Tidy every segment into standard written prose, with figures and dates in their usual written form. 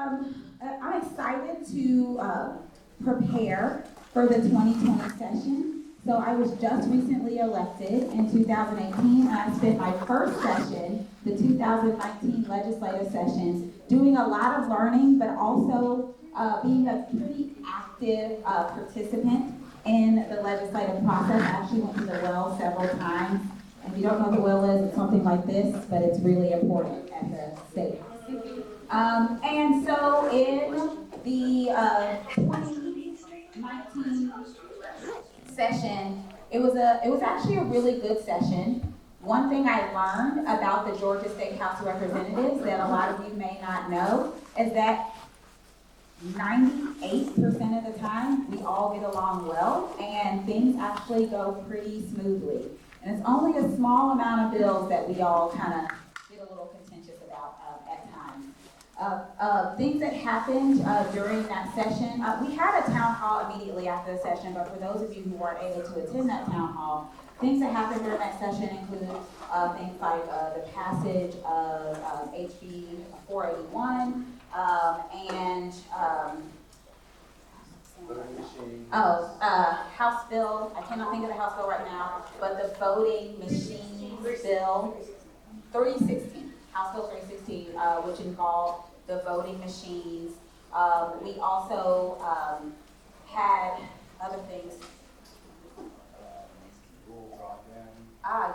I'm excited to prepare for the 2020 session. So I was just recently elected in 2018, and I spent my first session, the 2019 legislative session, doing a lot of learning, but also being a pretty active participant in the legislative process. I actually went to the well several times. If you don't know what the well is, it's something like this, but it's really important at the state. And so in the 2019 session, it was actually a really good session. One thing I learned about the Georgia State House of Representatives that a lot of you may not know is that 98% of the time we all get along well and things actually go pretty smoothly. And it's only a small amount of bills that we all kind of get a little contentious about at times. Things that happened during that session, we had a town hall immediately after the session, but for those of you who weren't able to attend that town hall, things that happened during that session include things like the passage of HB 481 and House Bill, I cannot think of the House Bill right now, but the voting machines bill 316, House Bill 316, which involved the voting machines. We also had other things.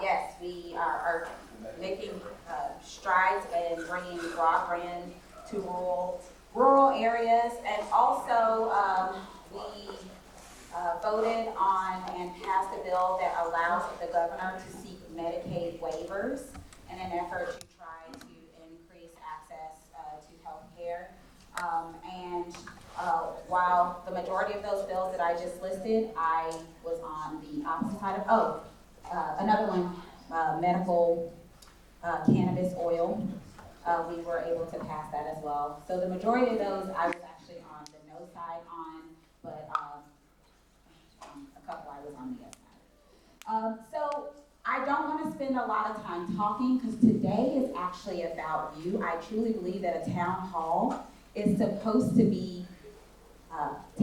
Yes, we are making strides in bringing broadband to rural areas, and also we voted on and passed a bill that allows the governor to seek Medicaid waivers in an effort to try to increase access to health care. While the majority of those bills that I just listed, I was on the opposite side of, another one, medical cannabis oil. We were able to pass that as well. So the majority of those I was actually on the no side on, but a couple I was on the yes side. So I don't want to spend a lot of time talking because today is actually about you. I truly believe that a town hall is supposed to be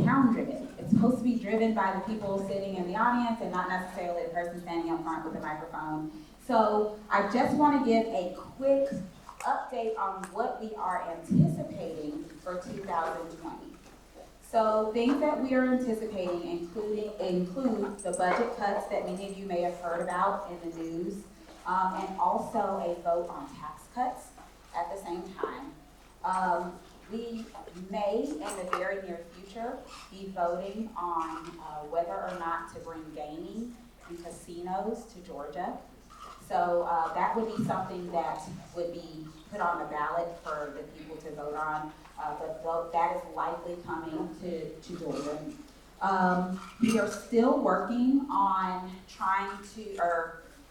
town driven. It's supposed to be driven by the people sitting in the audience and not necessarily the person standing up front with the microphone. So I just want to give a quick update on what we are anticipating for 2020. So things that we are anticipating include the budget cuts that many of you may have heard about in the news, and also a vote on tax cuts at the same time. We may, in the very near future, be voting on whether or not to bring gaming and casinos to Georgia. So that would be something that would be put on the ballot for the people to vote on, but that is likely coming to Georgia. We are still working on trying to,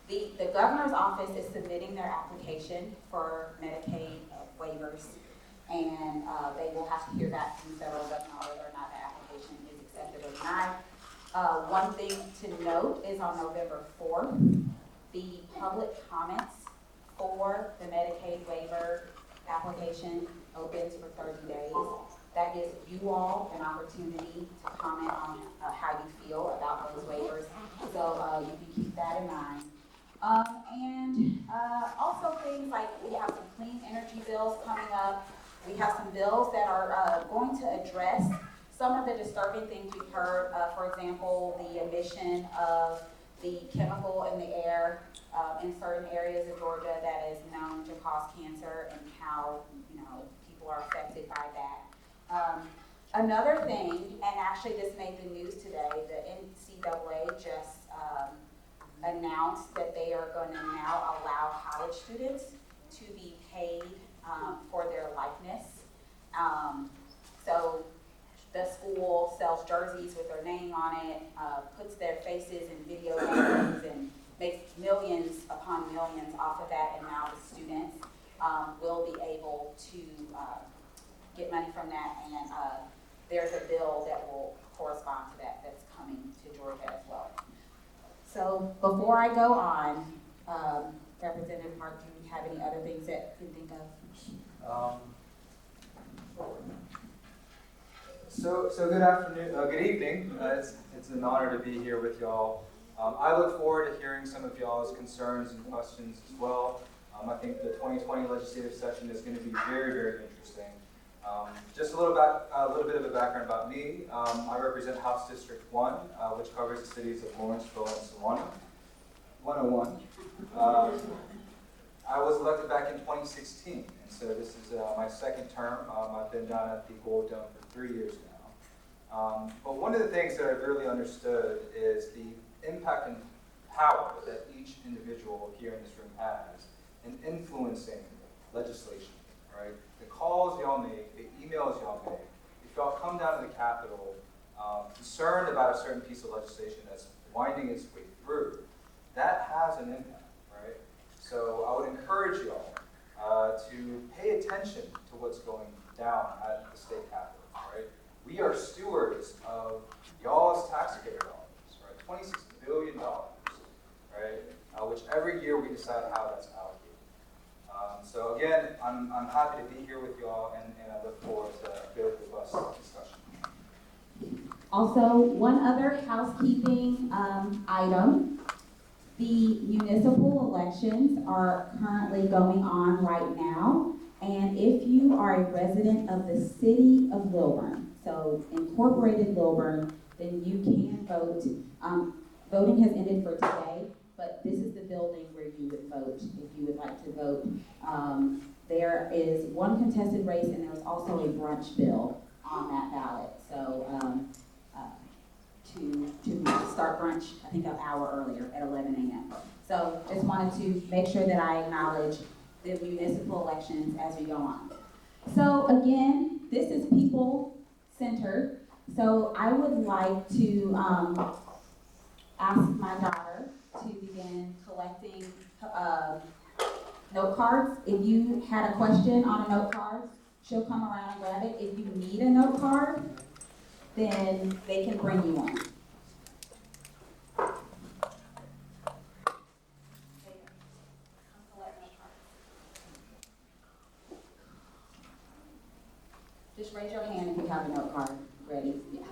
the governor's office is submitting their application for Medicaid waivers, and they will have to hear back from the federal government whether or not the application is accepted or denied. One thing to note is on November 4th, the public comments for the Medicaid waiver application opens for 30 days. That gives you all an opportunity to comment on how you feel about those waivers. So you can keep that in mind. Also things like we have some clean energy bills coming up. We have some bills that are going to address some of the disturbing things we've heard. For example, the emission of the chemical in the air in certain areas of Georgia that is known to cause cancer, and how people are affected by that. Another thing, and actually this made the news today, the NCAA just announced that they are going to now allow college students to be paid for their likeness. So the school sells jerseys with their name on it, puts their faces in video games, and makes millions upon millions off of that, and now the students will be able to get money from that, and there's a bill that will correspond to that that's coming to Georgia as well. So before I go on, Representative Mark, do you have any other things that you can think of? So good afternoon, good evening. It's an honor to be here with y'all. I look forward to hearing some of y'all's concerns and questions as well. I think the 2020 legislative session is going to be very, very interesting. Just a little bit of a background about me. I represent House District 1, which covers the cities of Lawrenceville and Sewanee. 101. I was elected back in 2016, and so this is my second term. I've been down at the Gold Dome for 3 years now. But one of the things that I've really understood is the impact and power that each individual here in this room has in influencing legislation, right? The calls y'all make, the emails y'all make, if y'all come down to the Capitol concerned about a certain piece of legislation that's winding its way through, that has an impact, right? So I would encourage y'all to pay attention to what's going down at the state capitol, right? We are stewards of y'all's taxpayer dollars, right? $26 billion, right? Which every year we decide how that's allocated. So again, I'm happy to be here with y'all, and I look forward to a good, robust discussion. Also, one other housekeeping item. The municipal elections are currently going on right now, and if you are a resident of the city of Lilburn, so incorporated Lilburn, then you can vote. Voting has ended for today, but this is the building where you would vote if you would like to vote. There is one contested race, and there's also a brunch bill on that ballot. So to start brunch, I think an hour earlier at 11 a.m. So just wanted to make sure that I acknowledge the municipal elections as we go on. So again, this is people-centered. So I would like to ask my daughter to begin collecting note cards. If you had a question on a note card, she'll come around and grab it. If you need a note card, then they can bring you one. Just raise your hand if you have a note card ready. Yeah.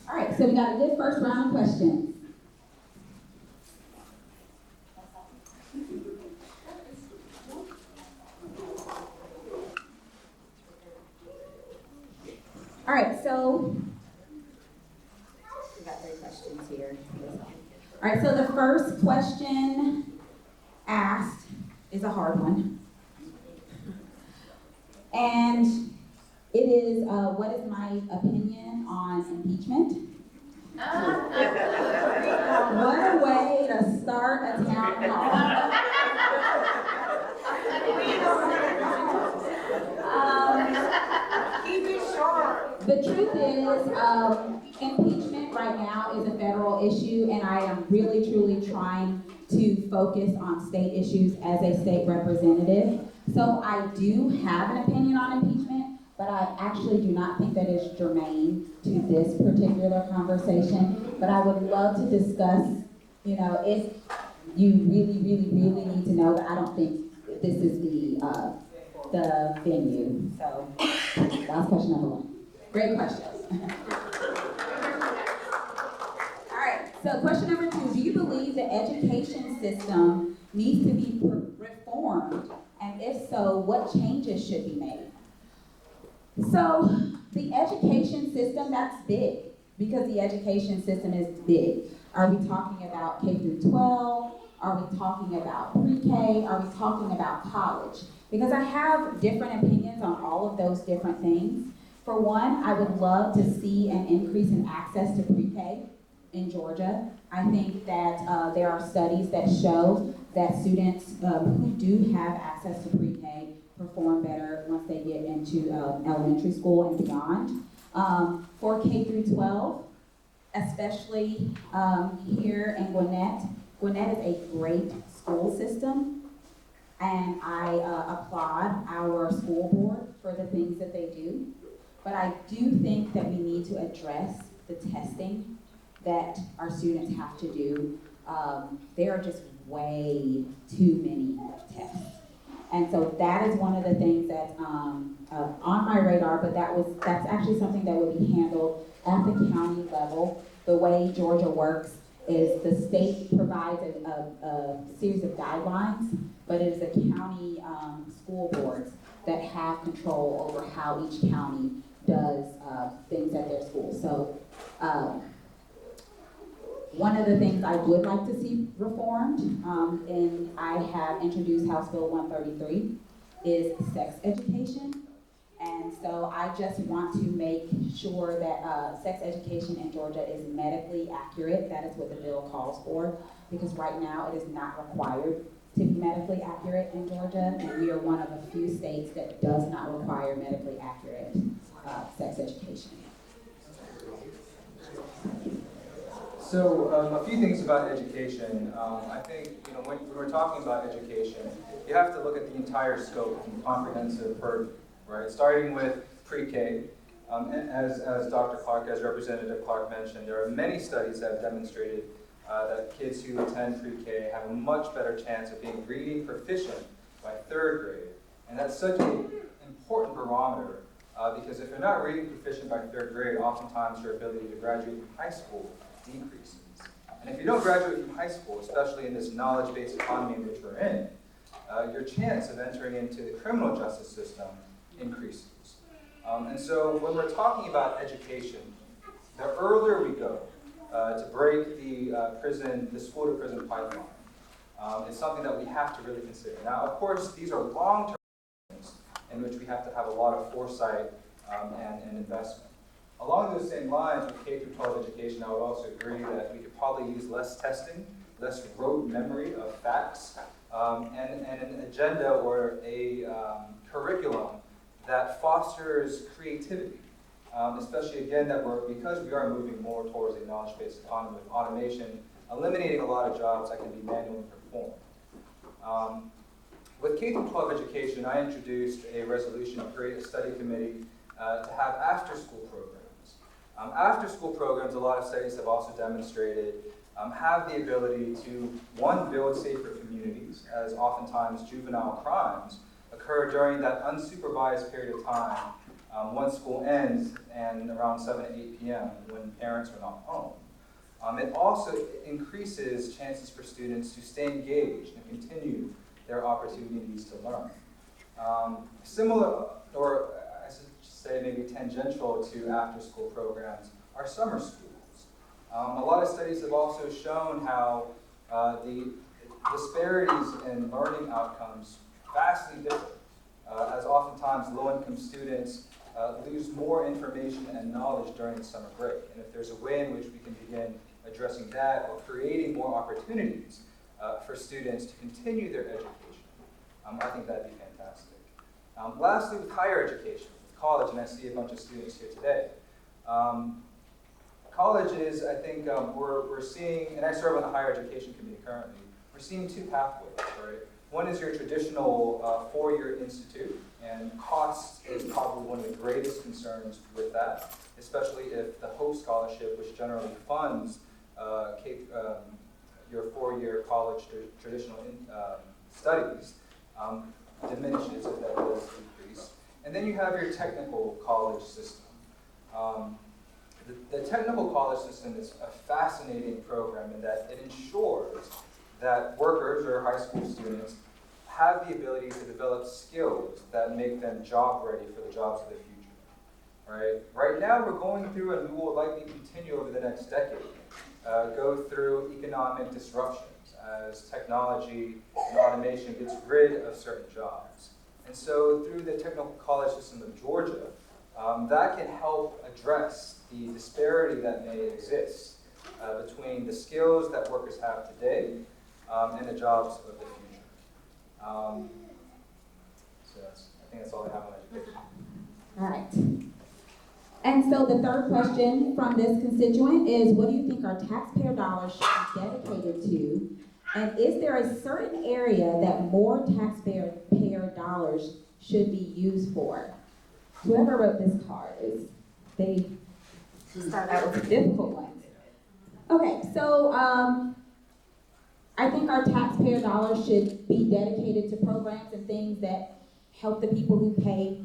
All right, so we got a good first round of questions. All right, so we got 3 questions here. All right, so the first question asked is a hard one. And it is, what is my opinion on impeachment? What a way to start a town hall. Keep it short. The truth is, impeachment right now is a federal issue, and I am really, truly trying to focus on state issues as a state representative. So I do have an opinion on impeachment, but I actually do not think that is germane to this particular conversation. But I would love to discuss, if you really, really, really need to know, but I don't think this is the venue. So that's question number 1. Great question. All right, so question number 2, do you believe the education system needs to be reformed? And if so, what changes should be made? So the education system, that's big, because the education system is big. Are we talking about K through 12? Are we talking about pre-K? Are we talking about college? Because I have different opinions on all of those different things. For one, I would love to see an increase in access to pre-K in Georgia. I think that there are studies that show that students who do have access to pre-K perform better once they get into elementary school and beyond. For K through 12, especially here in Gwinnett, Gwinnett is a great school system, and I applaud our school board for the things that they do. But I do think that we need to address the testing that our students have to do. There are just way too many tests. And so that is one of the things that's on my radar, but that's actually something that would be handled at the county level. The way Georgia works is the state provides a series of guidelines, but it is the county school boards that have control over how each county does things at their school. So one of the things I would like to see reformed, and I have introduced House Bill 133, is sex education. And so I just want to make sure that sex education in Georgia is medically accurate. That is what the bill calls for, because right now it is not required to be medically accurate in Georgia, and we are one of a few states that does not require medically accurate sex education. So a few things about education. I think when we're talking about education, you have to look at the entire scope and comprehensive purview, right? Starting with pre-K. As Dr. Clark, as Representative Clark mentioned, there are many studies that have demonstrated that kids who attend pre-K have a much better chance of being reading proficient by third grade. And that's such an important barometer because if you're not reading proficient by third grade, oftentimes your ability to graduate from high school decreases. And if you don't graduate from high school, especially in this knowledge-based economy in which we're in, your chance of entering into the criminal justice system increases. And so when we're talking about education, the earlier we go to break the school-to-prison pipeline, is something that we have to really consider. Now, of course, these are long-term things in which we have to have a lot of foresight and investment. Along those same lines, with K through 12 education, I would also agree that we could probably use less testing, less rote memory of facts, and an agenda or a curriculum that fosters creativity. Especially again because we are moving more towards a knowledge-based economy with automation, eliminating a lot of jobs that can be manually performed. With K through 12 education, I introduced a resolution to create a study committee to have after-school programs. After-school programs, a lot of studies have also demonstrated, have the ability to, one, build safer communities, as oftentimes juvenile crimes occur during that unsupervised period of time once school ends and around 7 to 8 p.m. when parents are not home. It also increases chances for students to stay engaged and continue their opportunities to learn. Similar, or I should say maybe tangential to after-school programs, are summer schools. A lot of studies have also shown how the disparities in learning outcomes vastly differ, as oftentimes low-income students lose more information and knowledge during the summer break. And if there's a way in which we can begin addressing that or creating more opportunities for students to continue their education, I think that'd be fantastic. Lastly, with higher education, with college, and I see a bunch of students here today. College is, I think, we're seeing, and I serve on the higher education committee currently, we're seeing two pathways, right? One is your traditional four-year institute, and cost is probably one of the greatest concerns with that, especially if the Hope Scholarship, which generally funds your four-year college traditional studies, diminishes if that does decrease. And then you have your technical college system. The technical college system is a fascinating program in that it ensures that workers or high school students have the ability to develop skills that make them job ready for the jobs of the future. Right now we're going through, and we will likely continue over the next decade, go through economic disruptions as technology and automation gets rid of certain jobs. And so through the technical college system of Georgia, that can help address the disparity that may exist between the skills that workers have today and the jobs of the future. I think that's all I have on education. All right. And so the third question from this constituent is, what do you think our taxpayer dollars should be dedicated to? And is there a certain area that more taxpayer dollars should be used for? Whoever wrote this card that was a difficult one. Okay, so I think our taxpayer dollars should be dedicated to programs and things that help the people who pay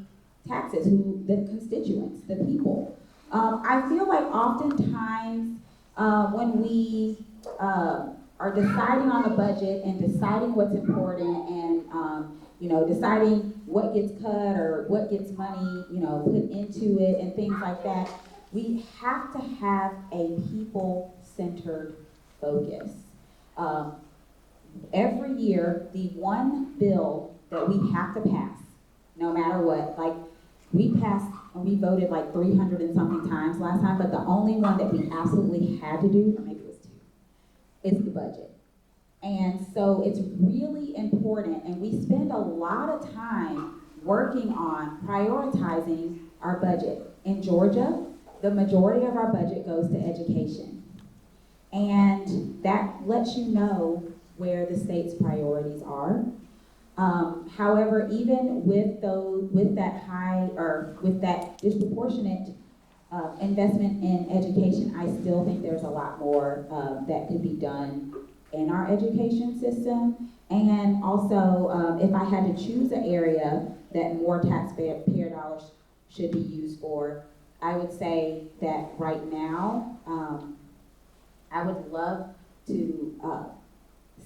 taxes, the constituents, the people. I feel like oftentimes when we are deciding on the budget and deciding what's important and deciding what gets cut or what gets money put into it and things like that, we have to have a people-centered focus. Every year, the one bill that we have to pass, no matter what, like we passed and we voted like 300 and something times last time, but the only one that we absolutely had to do, or maybe it was 2, is the budget. And so it's really important, and we spend a lot of time working on prioritizing our budget. In Georgia, the majority of our budget goes to education. And that lets you know where the state's priorities are. However, even with that disproportionate investment in education, I still think there's a lot more that could be done in our education system. And also, if I had to choose an area that more taxpayer dollars should be used for, I would say that right now, I would love to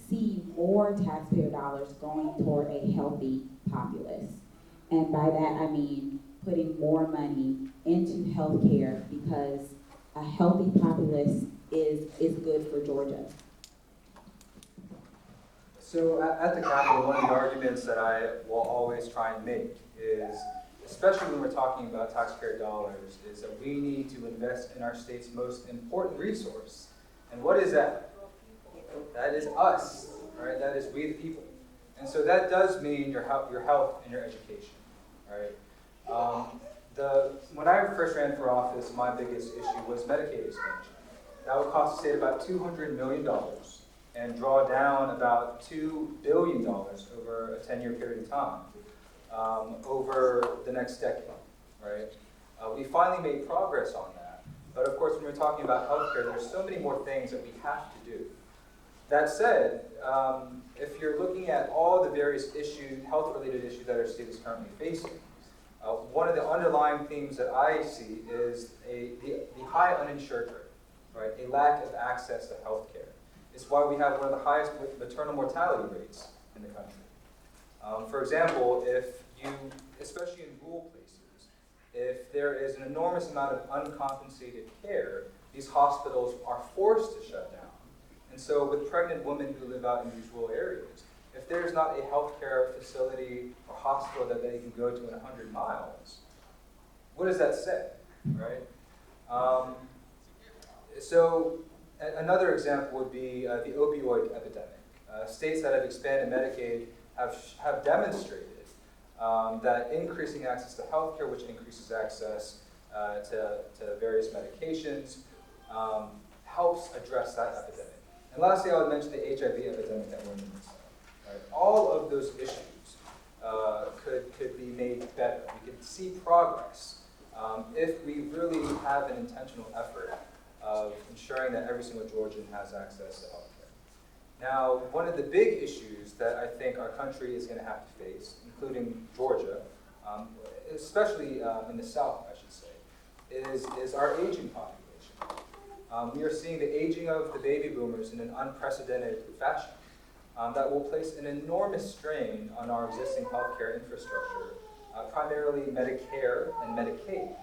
see more taxpayer dollars going toward a healthy populace. And by that I mean putting more money into healthcare, because a healthy populace is good for Georgia. So at the Capitol, one of the arguments that I will always try and make is, especially when we're talking about taxpayer dollars, is that we need to invest in our state's most important resource. And what is that? That is us, right? That is we the people. And so that does mean your health and your education, right? When I first ran for office, my biggest issue was Medicaid expansion. That would cost the state about $200 million and draw down about $2 billion over a 10-year period of time, over the next decade, right? We finally made progress on that. But of course, when we're talking about healthcare, there's so many more things that we have to do. That said, if you're looking at all the various issues, health-related issues that our state is currently facing, one of the underlying themes that I see is the high uninsured rate, right? A lack of access to healthcare. It's why we have one of the highest maternal mortality rates in the country. For example, especially in rural places, if there is an enormous amount of uncompensated care, these hospitals are forced to shut down. And so with pregnant women who live out in these rural areas, if there's not a healthcare facility or hospital that they can go to in 100 miles, what does that say, right? So another example would be the opioid epidemic. States that have expanded Medicaid have demonstrated that increasing access to healthcare, which increases access to various medications, helps address that epidemic. And lastly, I would mention the HIV epidemic that we're in the midst of. Right? All of those issues could be made better. We could see progress if we really have an intentional effort of ensuring that every single Georgian has access to healthcare. Now, one of the big issues that I think our country is going to have to face, including Georgia, especially in the South, I should say, is our aging population. We are seeing the aging of the baby boomers in an unprecedented fashion that will place an enormous strain on our existing healthcare infrastructure, primarily Medicare and Medicaid.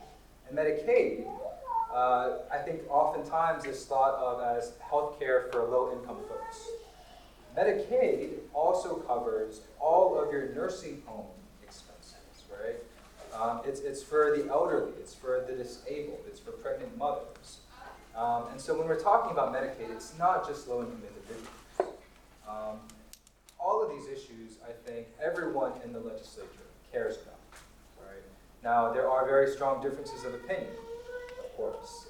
And Medicaid I think oftentimes is thought of as healthcare for low-income folks. Medicaid also covers all of your nursing home expenses, right? It's for the elderly, it's for the disabled, it's for pregnant mothers. And so when we're talking about Medicaid, it's not just low-income individuals. All of these issues, I think, everyone in the legislature cares about, right? Now, there are very strong differences of opinion, of course.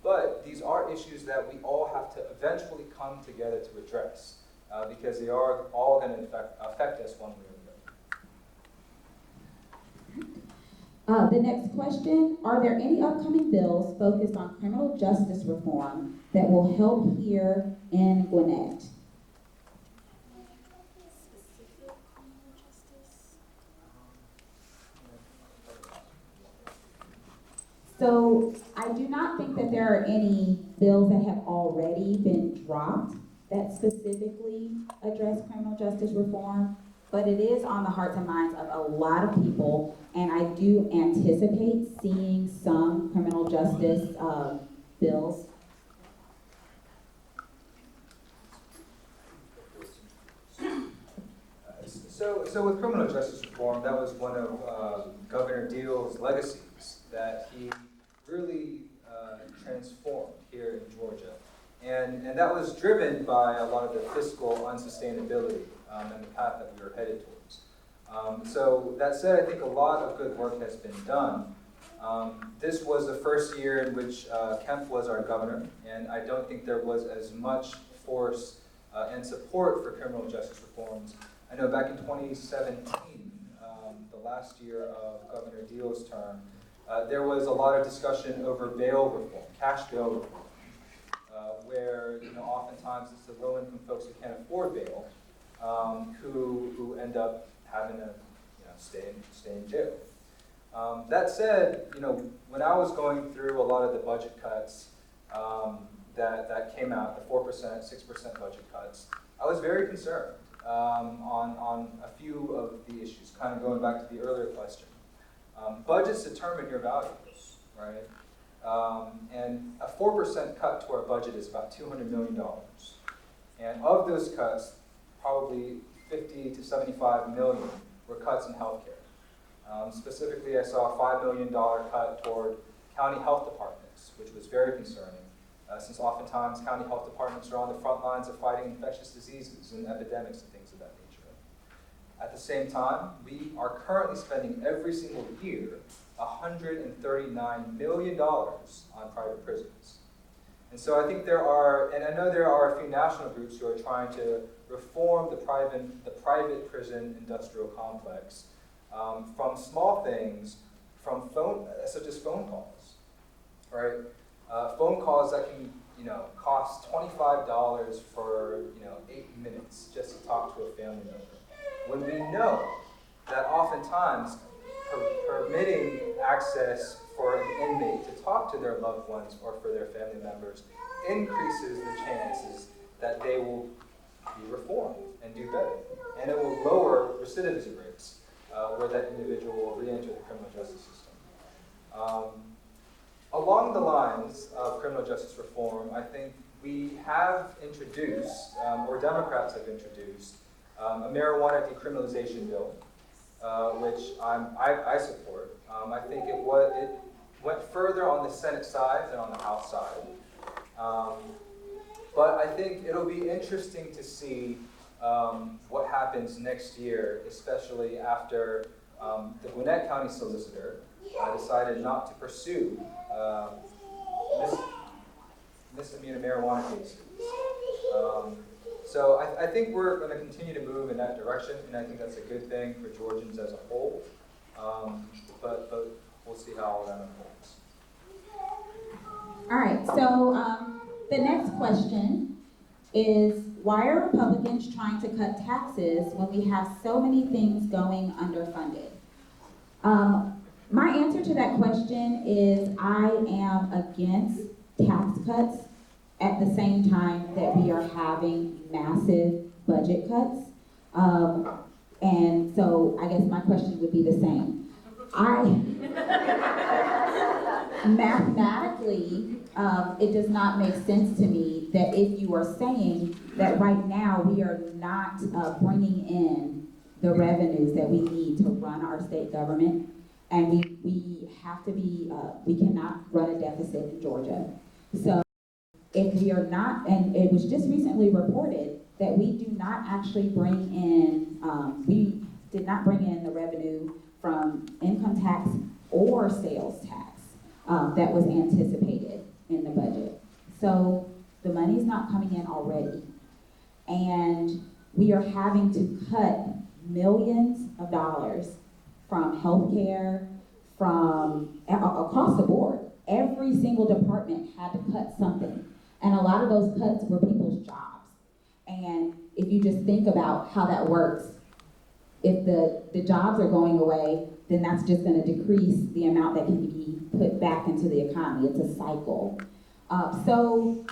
But these are issues that we all have to eventually come together to address because they are all going to affect us one way or another. The next question, are there any upcoming bills focused on criminal justice reform that will help here in Gwinnett? So I do not think that there are any bills that have already been dropped that specifically address criminal justice reform, but it is on the hearts and minds of a lot of people, and I do anticipate seeing some criminal justice bills. So with criminal justice reform, that was one of Governor Deal's legacies that he really transformed here in Georgia. And that was driven by a lot of the fiscal unsustainability and the path that we were headed towards. So that said, I think a lot of good work has been done. This was the first year in which Kemp was our governor, and I don't think there was as much force and support for criminal justice reforms. I know back in 2017, the last year of Governor Deal's term, there was a lot of discussion over bail reform, cash bail reform, where oftentimes it's the low-income folks who can't afford bail who end up having to stay in jail. That said, when I was going through a lot of the budget cuts that came out, the 4%, 6% budget cuts, I was very concerned on a few of the issues, kind of going back to the earlier question. Budgets determine your values, right? And a 4% cut to our budget is about $200 million. And of those cuts, probably 50 to 75 million were cuts in healthcare. Specifically, I saw a $5 million cut toward county health departments, which was very concerning, since oftentimes county health departments are on the front lines of fighting infectious diseases and epidemics and things of that nature. At the same time, we are currently spending every single year $139 million on private prisons. And so I think there are, and I know there are a few national groups who are trying to reform the private prison industrial complex from small things, from such as phone calls, right? Phone calls that can, cost $25 for, 8 minutes just to talk to a family member. When we know that oftentimes permitting access for an inmate to talk to their loved ones or for their family members increases the chances that they will be reformed and do better. And it will lower recidivism rates where that individual will re-enter the criminal justice system. Along the lines of criminal justice reform, I think we have introduced, or Democrats have introduced, a marijuana decriminalization bill, which I support. I think it went further on the Senate side than on the House side. But I think it'll be interesting to see what happens next year, especially after the Gwinnett County Solicitor decided not to pursue misdemeanor marijuana cases. So I think we're going to continue to move in that direction, and I think that's a good thing for Georgians as a whole. But we'll see how all that unfolds. All right, so the next question is, why are Republicans trying to cut taxes when we have so many things going underfunded? My answer to that question is I am against tax cuts at the same time that we are having massive budget cuts. And so I guess my question would be the same. Mathematically, mathematically, it does not make sense to me that if you are saying that right now we are not bringing in the revenues that we need to run our state government, and we have to be, we cannot run a deficit in Georgia. So if we are not, and it was just recently reported that we do not actually bring in, we did not bring in the revenue from income tax or sales tax that was anticipated in the budget. So the money's not coming in already. And we are having to cut millions of dollars from healthcare, from across the board. Every single department had to cut something. And a lot of those cuts were people's jobs. And if you just think about how that works, if the jobs are going away, then that's just going to decrease the amount that can be put back into the economy. It's a cycle. So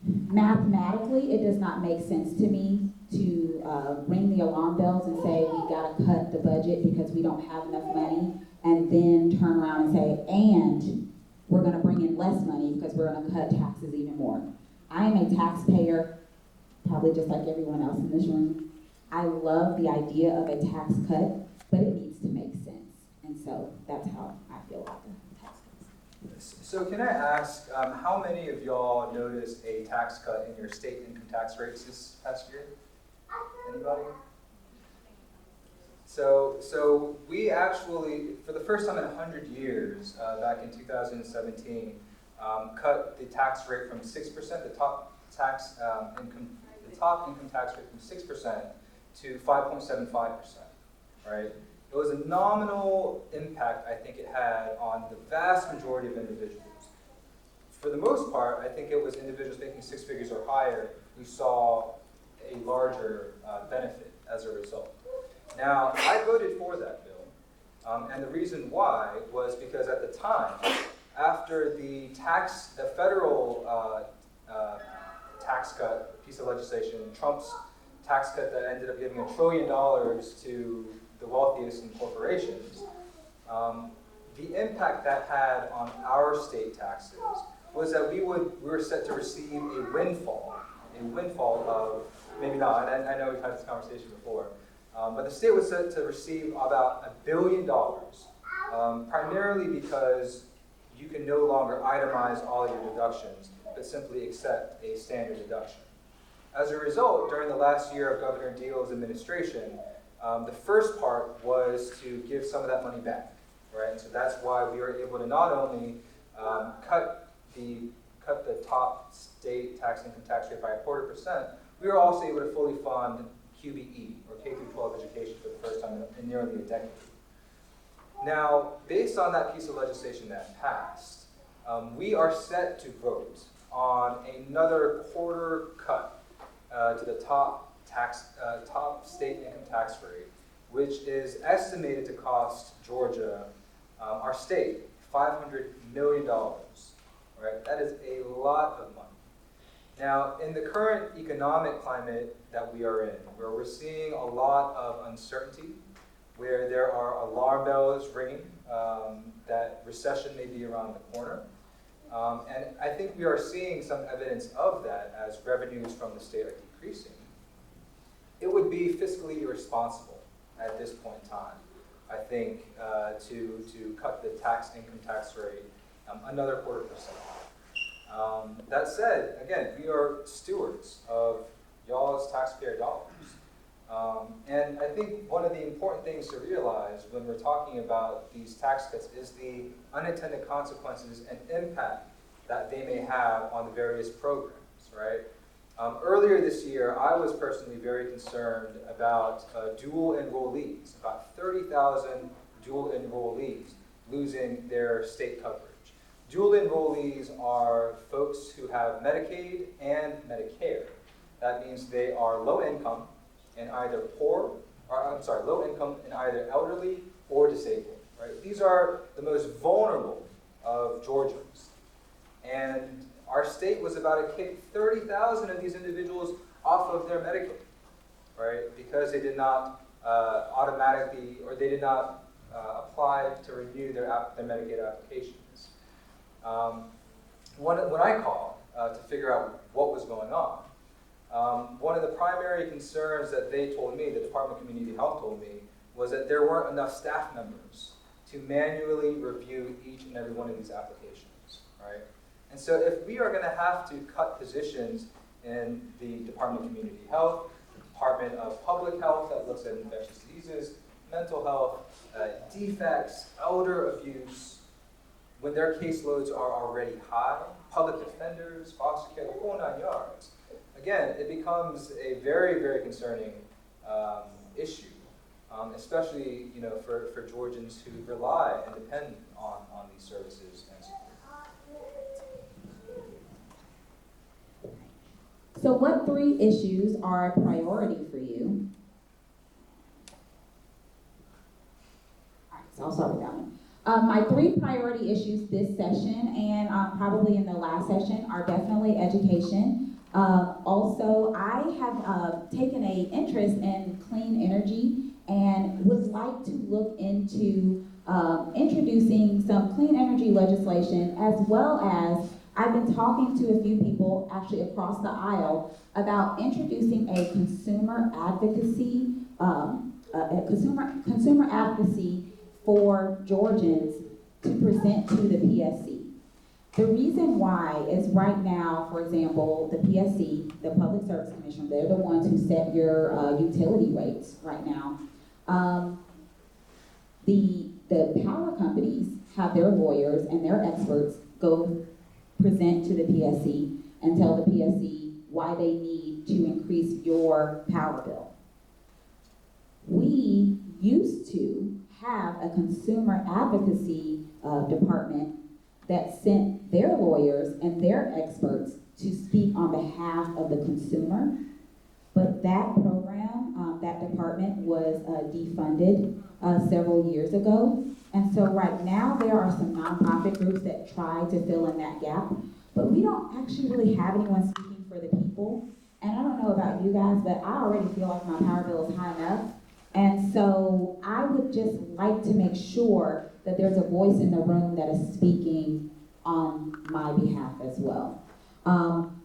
mathematically, it does not make sense to me to ring the alarm bells and say we got to cut the budget because we don't have enough money, and then turn around and say, and we're going to bring in less money because we're going to cut taxes even more. I am a taxpayer, probably just like everyone else in this room. I love the idea of a tax cut, but it needs to make sense. And so that's how I feel about the tax cuts. So can I ask, how many of y'all noticed a tax cut in your state income tax rates this past year? Anybody? So we actually, for the first time in 100 years, back in 2017, cut the tax rate from 6%, the top income tax rate from 6% to 5.75%, right? It was a nominal impact I think it had on the vast majority of individuals. For the most part, I think it was individuals making 6 figures or higher who saw a larger benefit as a result. Now, I voted for that bill, and the reason why was because at the time, after the federal tax cut piece of legislation, Trump's tax cut that ended up giving $1 trillion to the wealthiest in corporations, the impact that had on our state taxes was that we were set to receive a windfall of, maybe not, and I know we've had this conversation before, but the state was set to receive about $1 billion, primarily because you can no longer itemize all your deductions, but simply accept a standard deduction. As a result, during the last year of Governor Deal's administration, the first part was to give some of that money back, right? And so that's why we were able to not only cut the top state income tax rate by 0.25%, we were also able to fully fund QBE, or K-12 education, for the first time in nearly a decade. Now, based on that piece of legislation that passed, we are set to vote on another quarter cut to the top state income tax rate, which is estimated to cost Georgia, our state, $500 million. Right? That is a lot of money. Now, in the current economic climate that we are in, where we're seeing a lot of uncertainty, where there are alarm bells ringing that recession may be around the corner, and I think we are seeing some evidence of that as revenues from the state are decreasing, it would be fiscally irresponsible at this point in time, I think, to cut the income tax rate another 0.25%. That said, again, we are stewards of y'all's taxpayer dollars. And I think one of the important things to realize when we're talking about these tax cuts is the unintended consequences and impact that they may have on the various programs, right? Earlier this year, I was personally very concerned about dual enrollees, about 30,000 dual enrollees losing their state coverage. Dual enrollees are folks who have Medicaid and Medicare. That means they are low income and either low income and either elderly or disabled, right? These are the most vulnerable of Georgians. And our state was about to kick 30,000 of these individuals off of their Medicaid, right? Because they did not apply to renew their Medicaid applications. when I called to figure out what was going on, one of the primary concerns that they told me, the Department of Community Health told me, was that there weren't enough staff members to manually review each and every one of these applications, right? And so if we are going to have to cut positions in the Department of Community Health, the Department of Public Health that looks at infectious diseases, mental health, defects, elder abuse, when their caseloads are already high, public defenders, foster care, the whole 9 yards, again, it becomes a very, very concerning issue, especially for Georgians who rely and depend on these services and support. So what 3 issues are a priority for you? All right, so I'll start with that one. My 3 priority issues this session and probably in the last session are definitely education. Also, I have taken an interest in clean energy and would like to look into introducing some clean energy legislation, as well as I've been talking to a few people actually across the aisle about introducing a consumer advocacy for Georgians to present to the PSC. The reason why is right now, for example, the PSC, the Public Service Commission, they're the ones who set your utility rates right now. The power companies have their lawyers and their experts go present to the PSC and tell the PSC why they need to increase your power bill. We used to have a consumer advocacy department that sent their lawyers and their experts to speak on behalf of the consumer, but that program, that department was defunded several years ago. And so right now there are some nonprofit groups that try to fill in that gap, but we don't actually really have anyone speaking for the people. And I don't know about you guys, but I already feel like my power bill is high enough. And so I would just like to make sure that there's a voice in the room that is speaking on my behalf as well.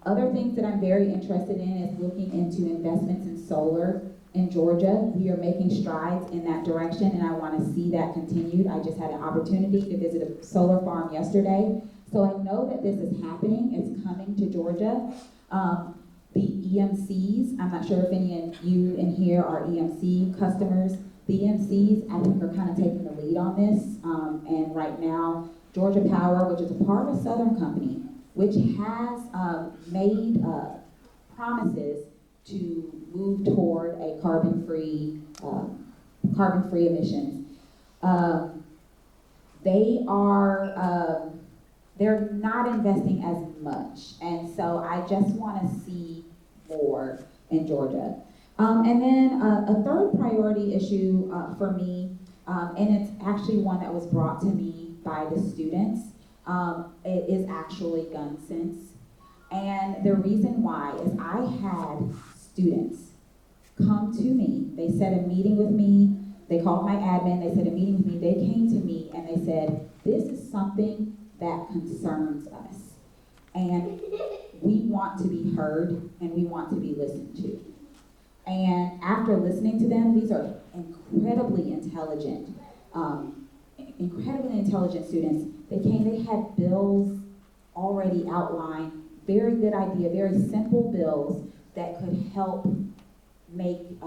Other things that I'm very interested in is looking into investments in solar in Georgia. We are making strides in that direction, and I want to see that continued. I just had an opportunity to visit a solar farm yesterday, so I know that this is happening. It's coming to Georgia. The EMCs, I'm not sure if any of you in here are EMC customers. The EMCs, I think, are kind of taking the lead on this, and right now, Georgia Power, which is a part of a Southern company, which has made promises to move toward a carbon-free emissions. They're not investing as much, and so I just want to see more in Georgia. And then a third priority issue for me, and it's actually one that was brought to me by the students, it is actually gun sense. And the reason why is I had students come to me, they set a meeting with me, they called my admin, they set a meeting with me, they came to me and they said, this is something that concerns us. And we want to be heard and we want to be listened to. And after listening to them, these are incredibly intelligent students. They had bills already outlined, very good idea, very simple bills that could help make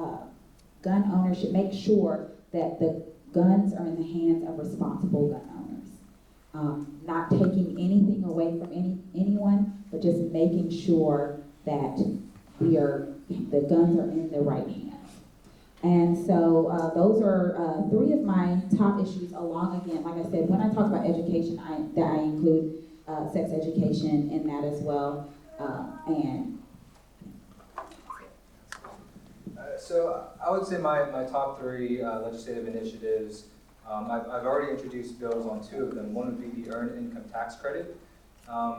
gun ownership, make sure that the guns are in the hands of responsible gun owners. Not taking anything away from anyone, but just making sure that the guns are in the right hands. And so those are 3 of my top issues along, again, like I said, when I talk about education, I include sex education in that as well. So I would say my top 3 legislative initiatives, I've already introduced bills on 2 of them. One would be the Earned Income Tax Credit.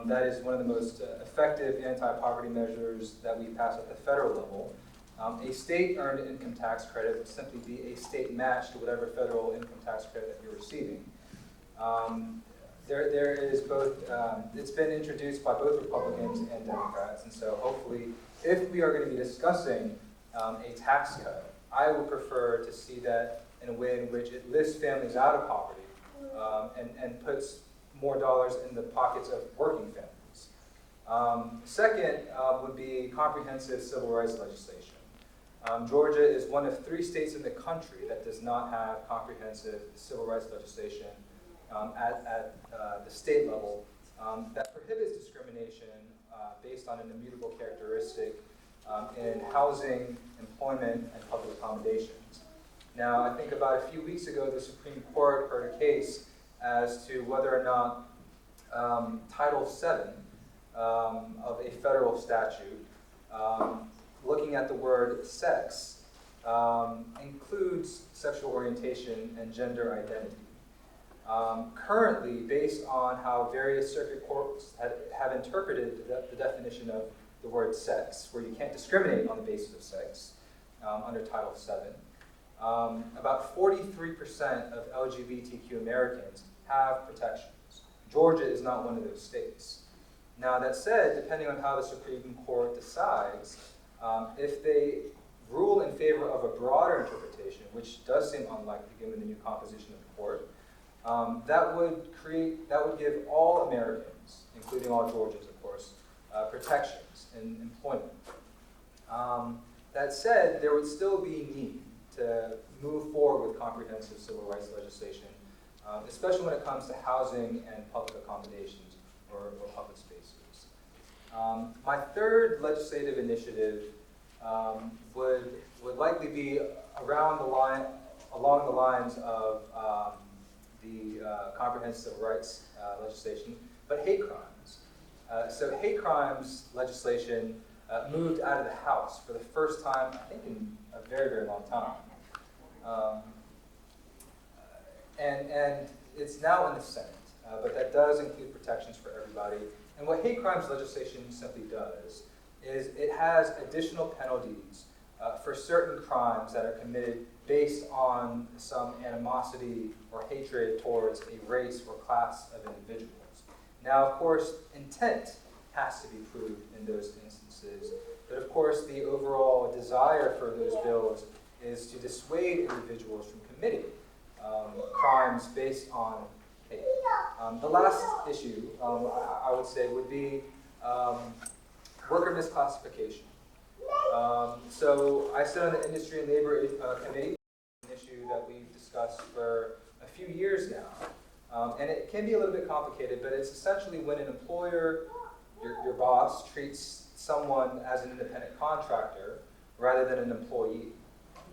That is one of the most effective anti-poverty measures that we pass at the federal level. A state earned income tax credit would simply be a state match to whatever federal income tax credit that you're receiving. there is both, it's been introduced by both Republicans and Democrats, and so hopefully, if we are going to be discussing a tax cut, I would prefer to see that in a way in which it lifts families out of poverty and puts more dollars in the pockets of working families. Second would be comprehensive civil rights legislation. Georgia is one of 3 states in the country that does not have comprehensive civil rights legislation at the state level that prohibits discrimination based on an immutable characteristic in housing, employment, and public accommodations. Now, I think about a few weeks ago, the Supreme Court heard a case as to whether or not Title VII of a federal statute, looking at the word sex, includes sexual orientation and gender identity. Currently, based on how various circuit courts have interpreted the definition of the word sex, where you can't discriminate on the basis of sex under Title VII, about 43% of LGBTQ Americans have protections. Georgia is not one of those states. Now, that said, depending on how the Supreme Court decides, if they rule in favor of a broader interpretation, which does seem unlikely given the new composition of the court, that would give all Americans, including all Georgians, of course, protections in employment. That said, there would still be need to move forward with comprehensive civil rights legislation, especially when it comes to housing and public accommodations or public spaces. My third legislative initiative would likely be along the lines of the comprehensive civil rights legislation, but hate crimes. So hate crimes legislation moved out of the House for the first time, I think, in a very, very long time. And it's now in the Senate, but that does include protections for everybody. And what hate crimes legislation simply does is it has additional penalties for certain crimes that are committed based on some animosity or hatred towards a race or class of individuals. Now, of course, intent has to be proved in those instances, but of course the overall desire for those bills is to dissuade individuals from committing crimes based on hate. The last issue, I would say, would be worker misclassification. So I sit on the Industry and Labor Committee, an issue that we've discussed for a few years now. And it can be a little bit complicated, but it's essentially when an employer, your boss, treats someone as an independent contractor rather than an employee.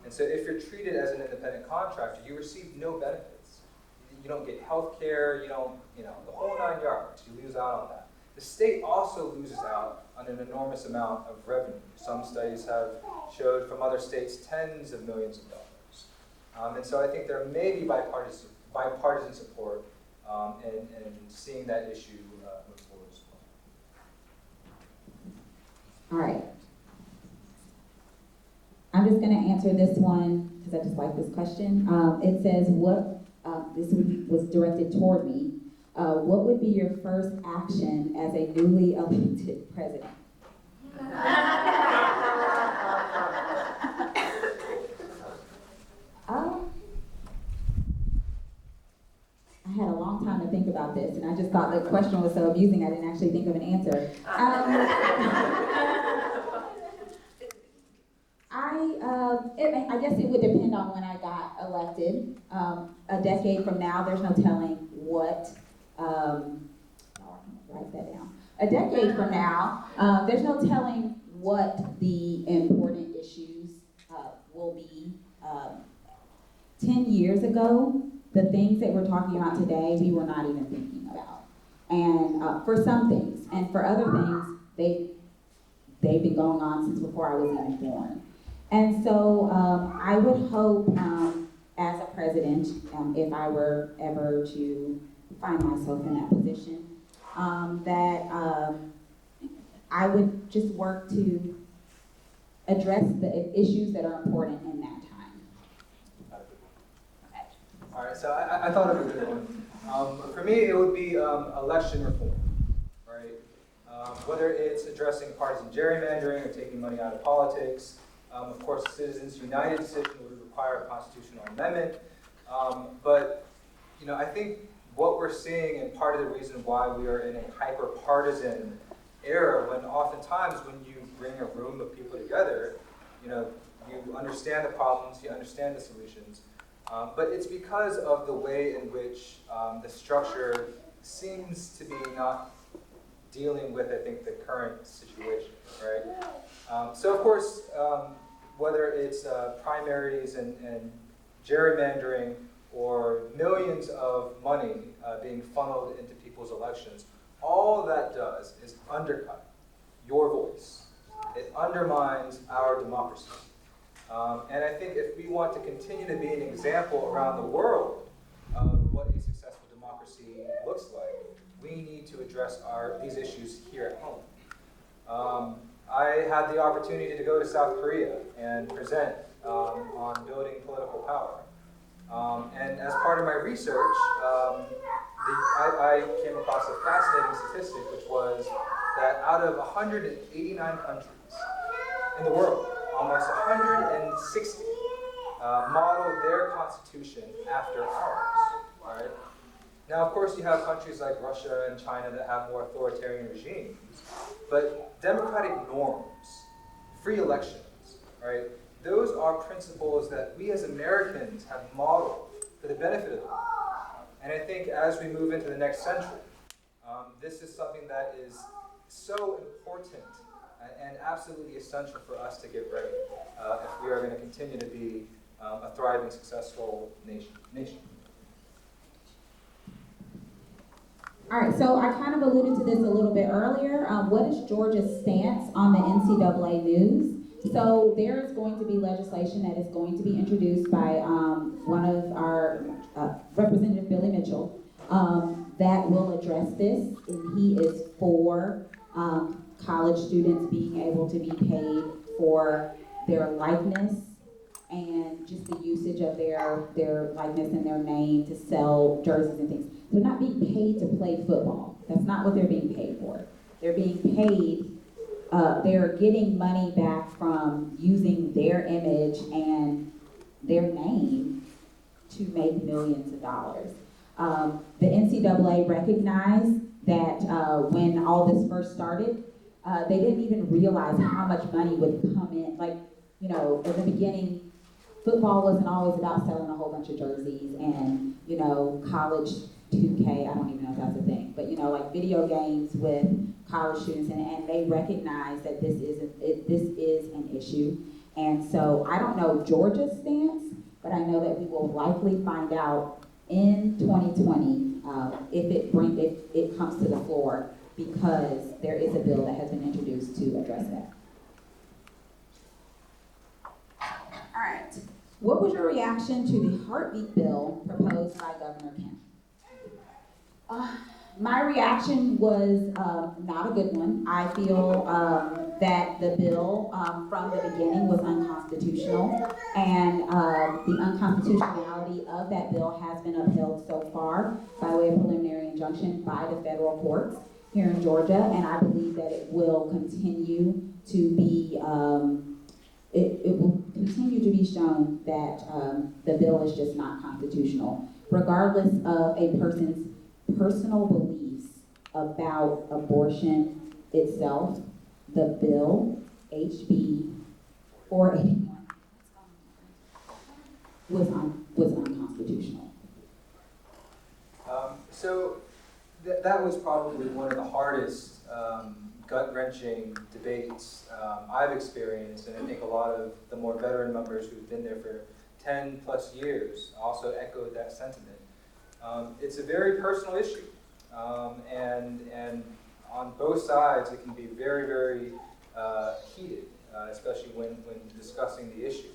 And so if you're treated as an independent contractor, you receive no benefits. You don't get health care, you don't, the whole 9 yards. You lose out on that. The state also loses out on an enormous amount of revenue. Some studies have showed from other states tens of millions of dollars. And so I think there may be bipartisan support in seeing that issue move forward as well. All right. I'm just going to answer this one because I just like this question. It says, this was directed toward me. What would be your first action as a newly elected president? I had a long time to think about this, and I just thought the question was so amusing I didn't actually think of an answer. I guess it would depend on when I got elected. A decade from now, there's no telling what, write that down. A decade from now, there's no telling what the important issues will be. 10 years ago, the things that we're talking about today, we were not even thinking about. And for some things, and for other things, they've been going on since before I was even born. And so I would hope as a president, if I were ever to find myself in that position, that I would just work to address the issues that are important in that time. All right, so I thought of a good one. For me, it would be election reform, right? Whether it's addressing partisan gerrymandering or taking money out of politics. Of course, the Citizens United decision would require a constitutional amendment. But I think what we're seeing, and part of the reason why we are in a hyper-partisan era, when oftentimes when you bring a room of people together, you understand the problems, you understand the solutions, but it's because of the way in which the structure seems to be not dealing with, I think, the current situation, right? So of course, whether it's primaries and gerrymandering or millions of money being funneled into people's elections, all that does is undercut your voice. It undermines our democracy. And I think if we want to continue to be an example around the world of what a successful democracy looks like, we need to address these issues here at home. I had the opportunity to go to South Korea and present on building political power. And as part of my research, I came across a fascinating statistic, which was that out of 189 countries in the world, almost 160 modeled their constitution after ours. All right? Now, of course, you have countries like Russia and China that have more authoritarian regimes, but democratic norms, free elections, right? Those are principles that we as Americans have modeled for the benefit of them. And I think as we move into the next century, this is something that is so important and absolutely essential for us to get right if we are going to continue to be a thriving, successful nation. All right, so I kind of alluded to this a little bit earlier. What is Georgia's stance on the NCAA news? So there's going to be legislation that is going to be introduced by one of our Representative Billy Mitchell that will address this, and he is for college students being able to be paid for their likeness and just the usage of their likeness and their name to sell jerseys and things. They're not being paid to play football. That's not what they're being paid for. They're being paid, they're getting money back from using their image and their name to make millions of dollars. The NCAA recognized that when all this first started, they didn't even realize how much money would come in. Like, in the beginning, football wasn't always about selling a whole bunch of jerseys and, college 2K, I don't even know if that's a thing, but like video games with college students, and they recognize that this is an issue. And so I don't know Georgia's stance, but I know that we will likely find out in 2020 if it comes to the floor, because there is a bill that has been introduced to address that. All right. What was your reaction to the heartbeat bill proposed by Governor Kemp? My reaction was not a good one. I feel that the bill from the beginning was unconstitutional, and the unconstitutionality of that bill has been upheld so far by way of preliminary injunction by the federal courts here in Georgia, and I believe that it will continue to be it will continue to be shown that the bill is just not constitutional, regardless of a person's personal beliefs about abortion itself. The bill, HB 481, was unconstitutional. So that was probably one of the hardest gut-wrenching debates I've experienced, and I think a lot of the more veteran members who've been there for 10 plus years also echoed that sentiment. It's a very personal issue, and on both sides it can be very, very heated, especially when discussing the issue.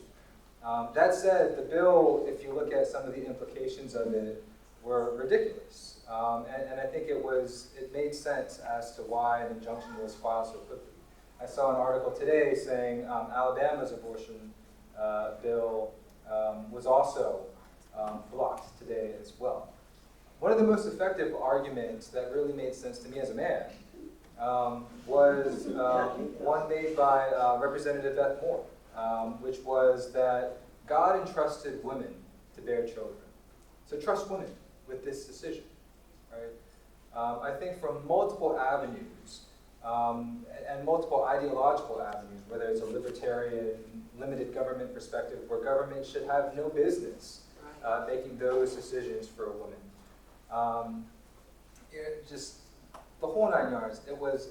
That said, the bill, if you look at some of the implications of it, were ridiculous. And I think it made sense as to why an injunction was filed so quickly. I saw an article today saying Alabama's abortion bill was also blocked today as well. one of the most effective arguments that really made sense to me as a man was one made by Representative Beth Moore, which was that God entrusted women to bear children. So trust women with this decision, right? I think from multiple avenues and multiple ideological avenues, whether it's a libertarian, limited government perspective, where government should have no business making those decisions for a woman. Just the whole 9 yards. It was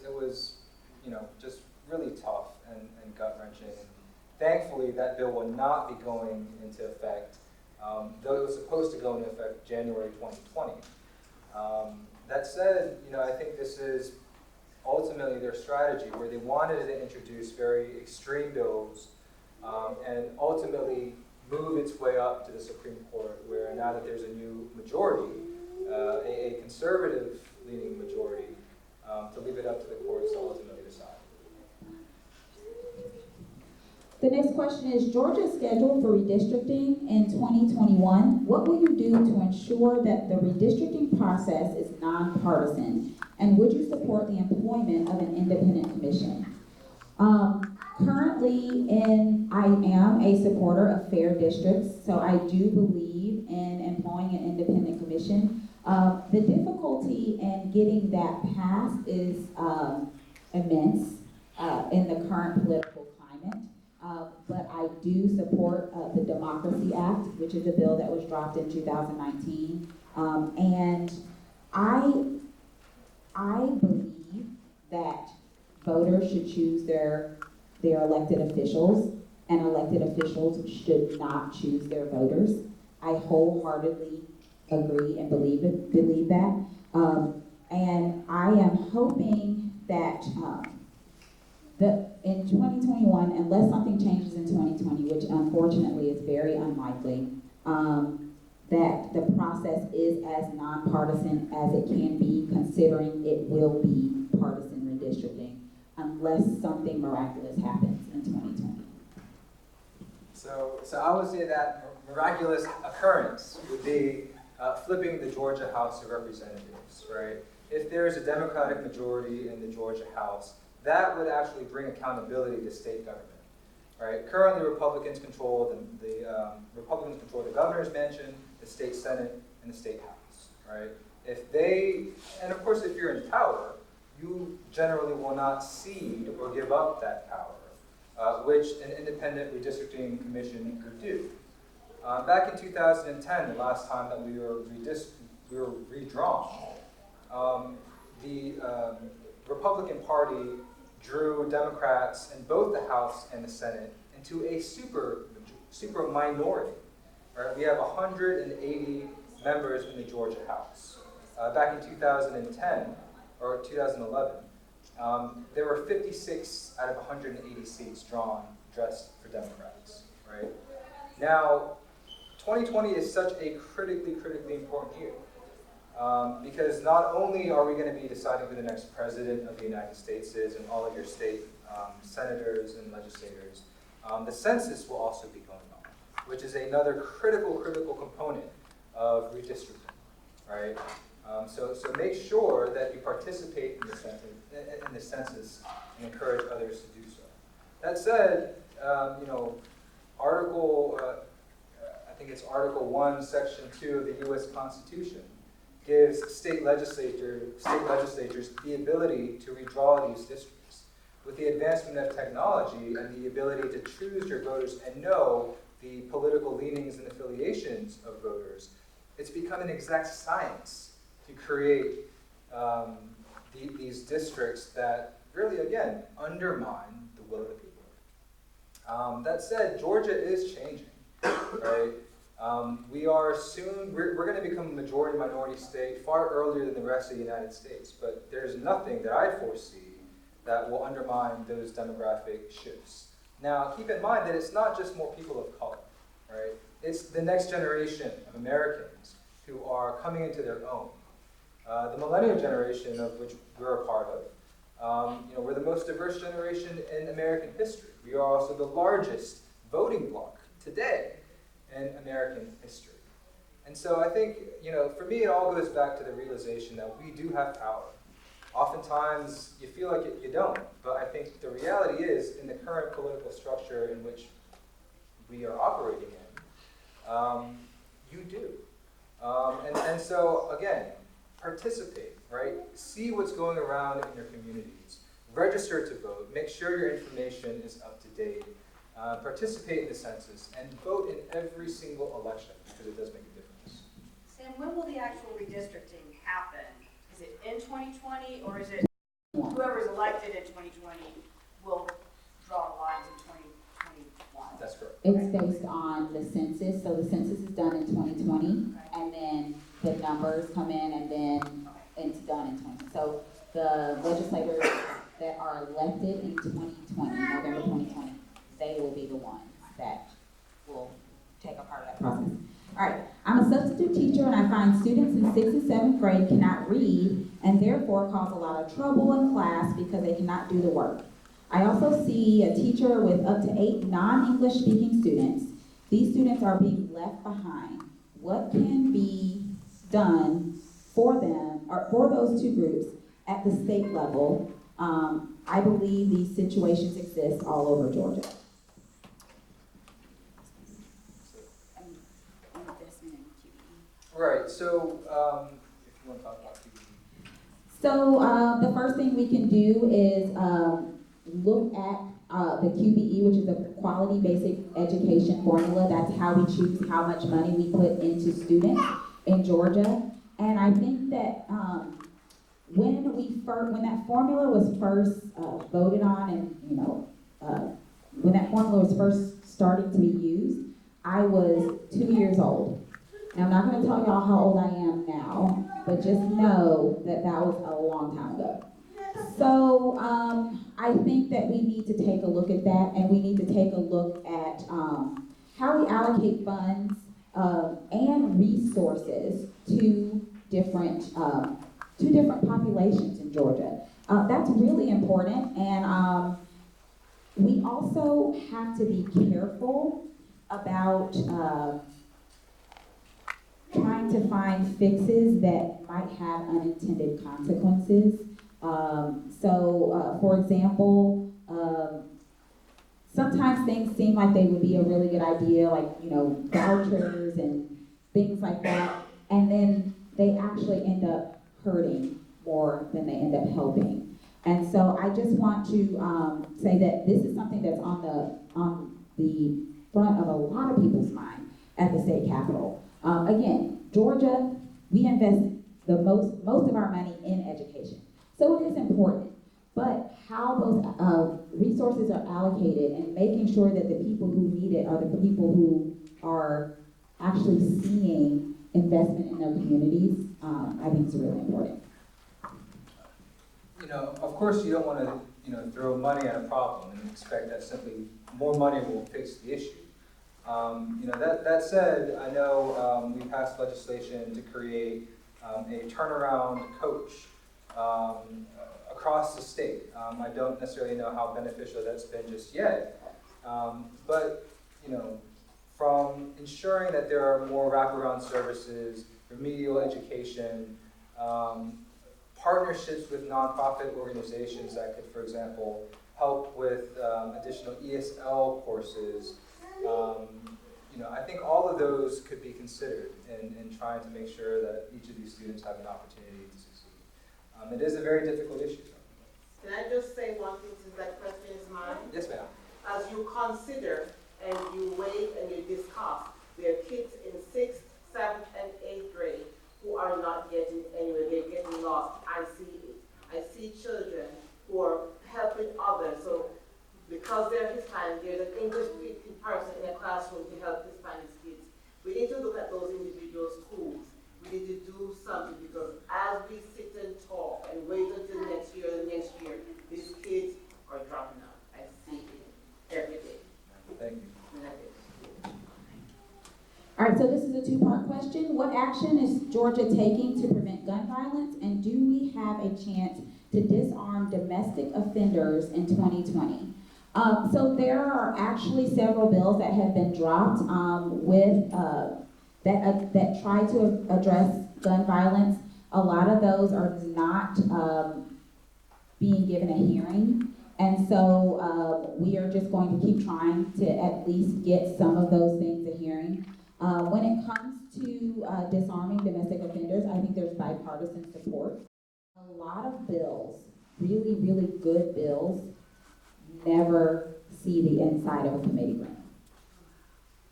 just really tough and gut-wrenching. And thankfully, that bill will not be going into effect, though it was supposed to go into effect January 2020. That said, I think this is ultimately their strategy, where they wanted to introduce very extreme bills and ultimately move its way up to the Supreme Court, where now that there's a new majority, a conservative-leaning majority, to leave it up to the courts to ultimately decide. The next question is, Georgia is scheduled for redistricting in 2021. What will you do to ensure that the redistricting process is nonpartisan? And would you support the employment of an independent commission? Currently, I am a supporter of fair districts, so I do believe in employing an independent commission. The difficulty in getting that passed is immense in the current political climate. But I do support the Democracy Act, which is a bill that was dropped in 2019. And I believe that voters should choose their elected officials, and elected officials should not choose their voters. I wholeheartedly agree and believe that. And I am hoping that in 2021, unless something changes in 2020, which unfortunately is very unlikely, that the process is as nonpartisan as it can be, considering it will be partisan redistricting, unless something miraculous happens in 2020. So I would say that miraculous occurrence would be flipping the Georgia House of Representatives, right? If there's a Democratic majority in the Georgia House, that would actually bring accountability to state government, right? Currently, Republicans control the governor's mansion, the state senate, and the state house, right? And of course, if you're in power, you generally will not cede or give up that power, which an independent redistricting commission could do. Back in 2010, the last time that we were redrawn, the Republican Party drew Democrats in both the House and the Senate into a super minority. Right? We have 180 members in the Georgia House. Back in 2010, or 2011, there were 56 out of 180 seats drawn just for Democrats. Right? Now, 2020 is such a critically important year. Because not only are we going to be deciding who the next president of the United States is and all of your state senators and legislators, the census will also be going on, which is another critical component of redistricting, right? So make sure that you participate in the census and encourage others to do so. That said, I think it's Article 1, Section 2 of the U.S. Constitution gives state legislatures the ability to redraw these districts. With the advancement of technology and the ability to choose your voters and know the political leanings and affiliations of voters, it's become an exact science to create these districts that really, again, undermine the will of the people. That said, Georgia is changing, right? We're going to become a majority-minority state far earlier than the rest of the United States, but there's nothing that I foresee that will undermine those demographic shifts. Now, keep in mind that it's not just more people of color, right? It's the next generation of Americans who are coming into their own. The millennial generation, of which we're a part of, we're the most diverse generation in American history. We are also the largest voting bloc today in American history. And so I think, for me, it all goes back to the realization that we do have power. Oftentimes, you feel like you don't, but I think the reality is, in the current political structure in which we are operating in, you do. And so, again, participate, right? See what's going around in your communities. Register to vote. Make sure your information is up to date. Participate in the census and vote in every single election because it does make a difference. Sam, when will the actual redistricting happen? Is it in 2020 or is it whoever's elected in 2020 will draw lines in 2021? That's correct. It's based on the census, so the census is done in 2020, and then the numbers come in, and then it's done in 2020. So the legislators that are elected in 2020, November 2020, they will be the ones that will take a part of that process. All right, I'm a substitute teacher, and I find students in 6th and 7th grade cannot read and therefore cause a lot of trouble in class because they cannot do the work. I also see a teacher with up to 8 non-English speaking students. These students are being left behind. What can be done for them, or for those two groups at the state level? I believe these situations exist all over Georgia. Right, so if you want to talk about QBE. So the first thing we can do is look at the QBE, which is a quality basic education formula. That's how we choose how much money we put into students in Georgia. And I think that when that formula was first voted on, and when that formula was first starting to be used, I was 2 years old. Now, I'm not going to tell y'all how old I am now, but just know that that was a long time ago. So I think that we need to take a look at that, and we need to take a look at how we allocate funds and resources to different populations in Georgia. That's really important, and we also have to be careful about trying to find fixes that might have unintended consequences. For example, sometimes things seem like they would be a really good idea, like, vouchers and things like that, and then they actually end up hurting more than they end up helping. And so I just want to say that this is something that's on the front of a lot of people's mind at the state capitol. Again, Georgia, we invest the most of our money in education. So it is important, but how those resources are allocated and making sure that the people who need it are the people who are actually seeing investment in their communities, I think is really important. Of course you don't want to, throw money at a problem and expect that simply more money will fix the issue. That said, I know we passed legislation to create a turnaround coach across the state. I don't necessarily know how beneficial that's been just yet, but from ensuring that there are more wraparound services, remedial education, partnerships with nonprofit organizations that could, for example, help with additional ESL courses. I think all of those could be considered in trying to make sure that each of these students have an opportunity to succeed. It is a very difficult issue. Can I just say one thing since that question is mine? Yes, ma'am. As you consider and you weigh and you discuss, there are kids in 6th, 7th, and 8th grade who are not getting anywhere. They're getting lost. I see it. I see children who are helping others. So because they're Hispanic, there's an English-speaking person in a classroom to help Hispanic kids. We need to look at those individual schools. We need to do something because as we sit and talk and wait until next year, these kids are dropping out. I see it every day. Thank you. All right, so this is a two-part question. What action is Georgia taking to prevent gun violence, and do we have a chance to disarm domestic offenders in 2020? So there are actually several bills that have been dropped with that try to address gun violence, a lot of those are not being given a hearing. And so we are just going to keep trying to at least get some of those things a hearing. When it comes to disarming domestic offenders, I think there's bipartisan support. A lot of bills, really, really good bills, never see the inside of a committee room.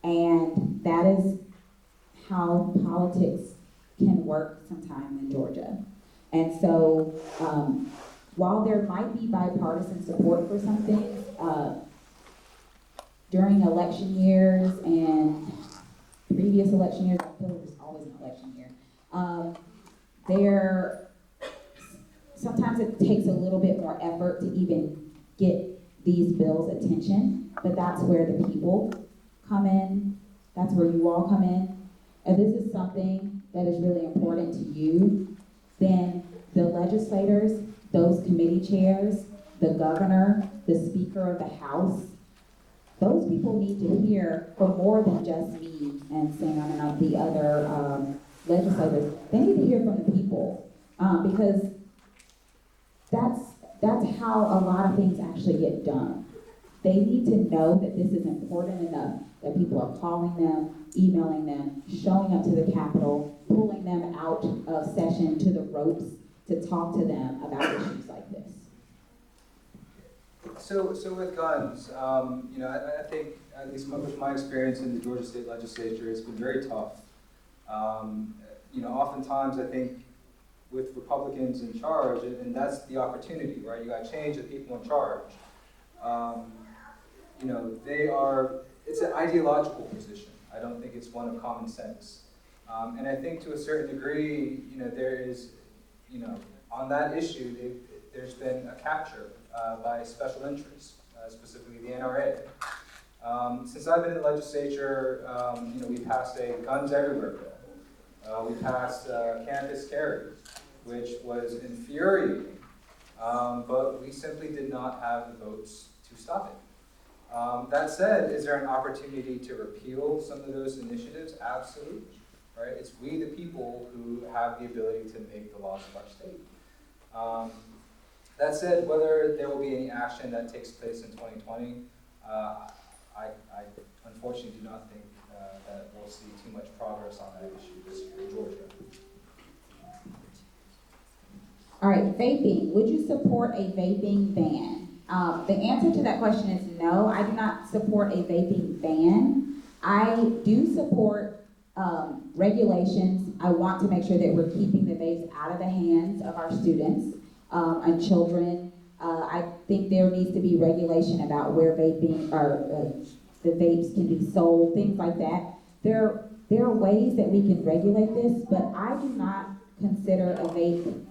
And that is how politics can work sometimes in Georgia. And so while there might be bipartisan support for some things, during election years and previous election years, I feel like there's always an election year, sometimes it takes a little bit more effort to even get these bills' attention, but that's where the people come in, that's where you all come in. If this is something that is really important to you, then the legislators, those committee chairs, the governor, the speaker of the House, those people need to hear from more than just me and Sam and the other legislators. They need to hear from the people because that's how a lot of things actually get done. They need to know that this is important enough that people are calling them, emailing them, showing up to the Capitol, pulling them out of session to the ropes to talk to them about issues like this. So with guns, I think, at least with my experience in the Georgia State Legislature, it's been very tough. Oftentimes I think with Republicans in charge, and that's the opportunity, right? You got to change the people in charge. It's an ideological position. I don't think it's one of common sense. And I think to a certain degree, there is, on that issue, there's been a capture by special interests, specifically the NRA. Since I've been in the legislature, we passed a guns everywhere bill. We passed campus carry, which was infuriating, but we simply did not have the votes to stop it. That said, is there an opportunity to repeal some of those initiatives? Absolutely, right? It's we the people who have the ability to make the laws of our state. That said, whether there will be any action that takes place in 2020, I unfortunately do not think that we'll see too much progress on that issue this year in Georgia. All right, vaping. Would you support a vaping ban? The answer to that question is no. I do not support a vaping ban. I do support regulations. I want to make sure that we're keeping the vapes out of the hands of our students and children. I think there needs to be regulation about where vaping or the vapes can be sold, things like that. There are ways that we can regulate this, but I do not consider a vape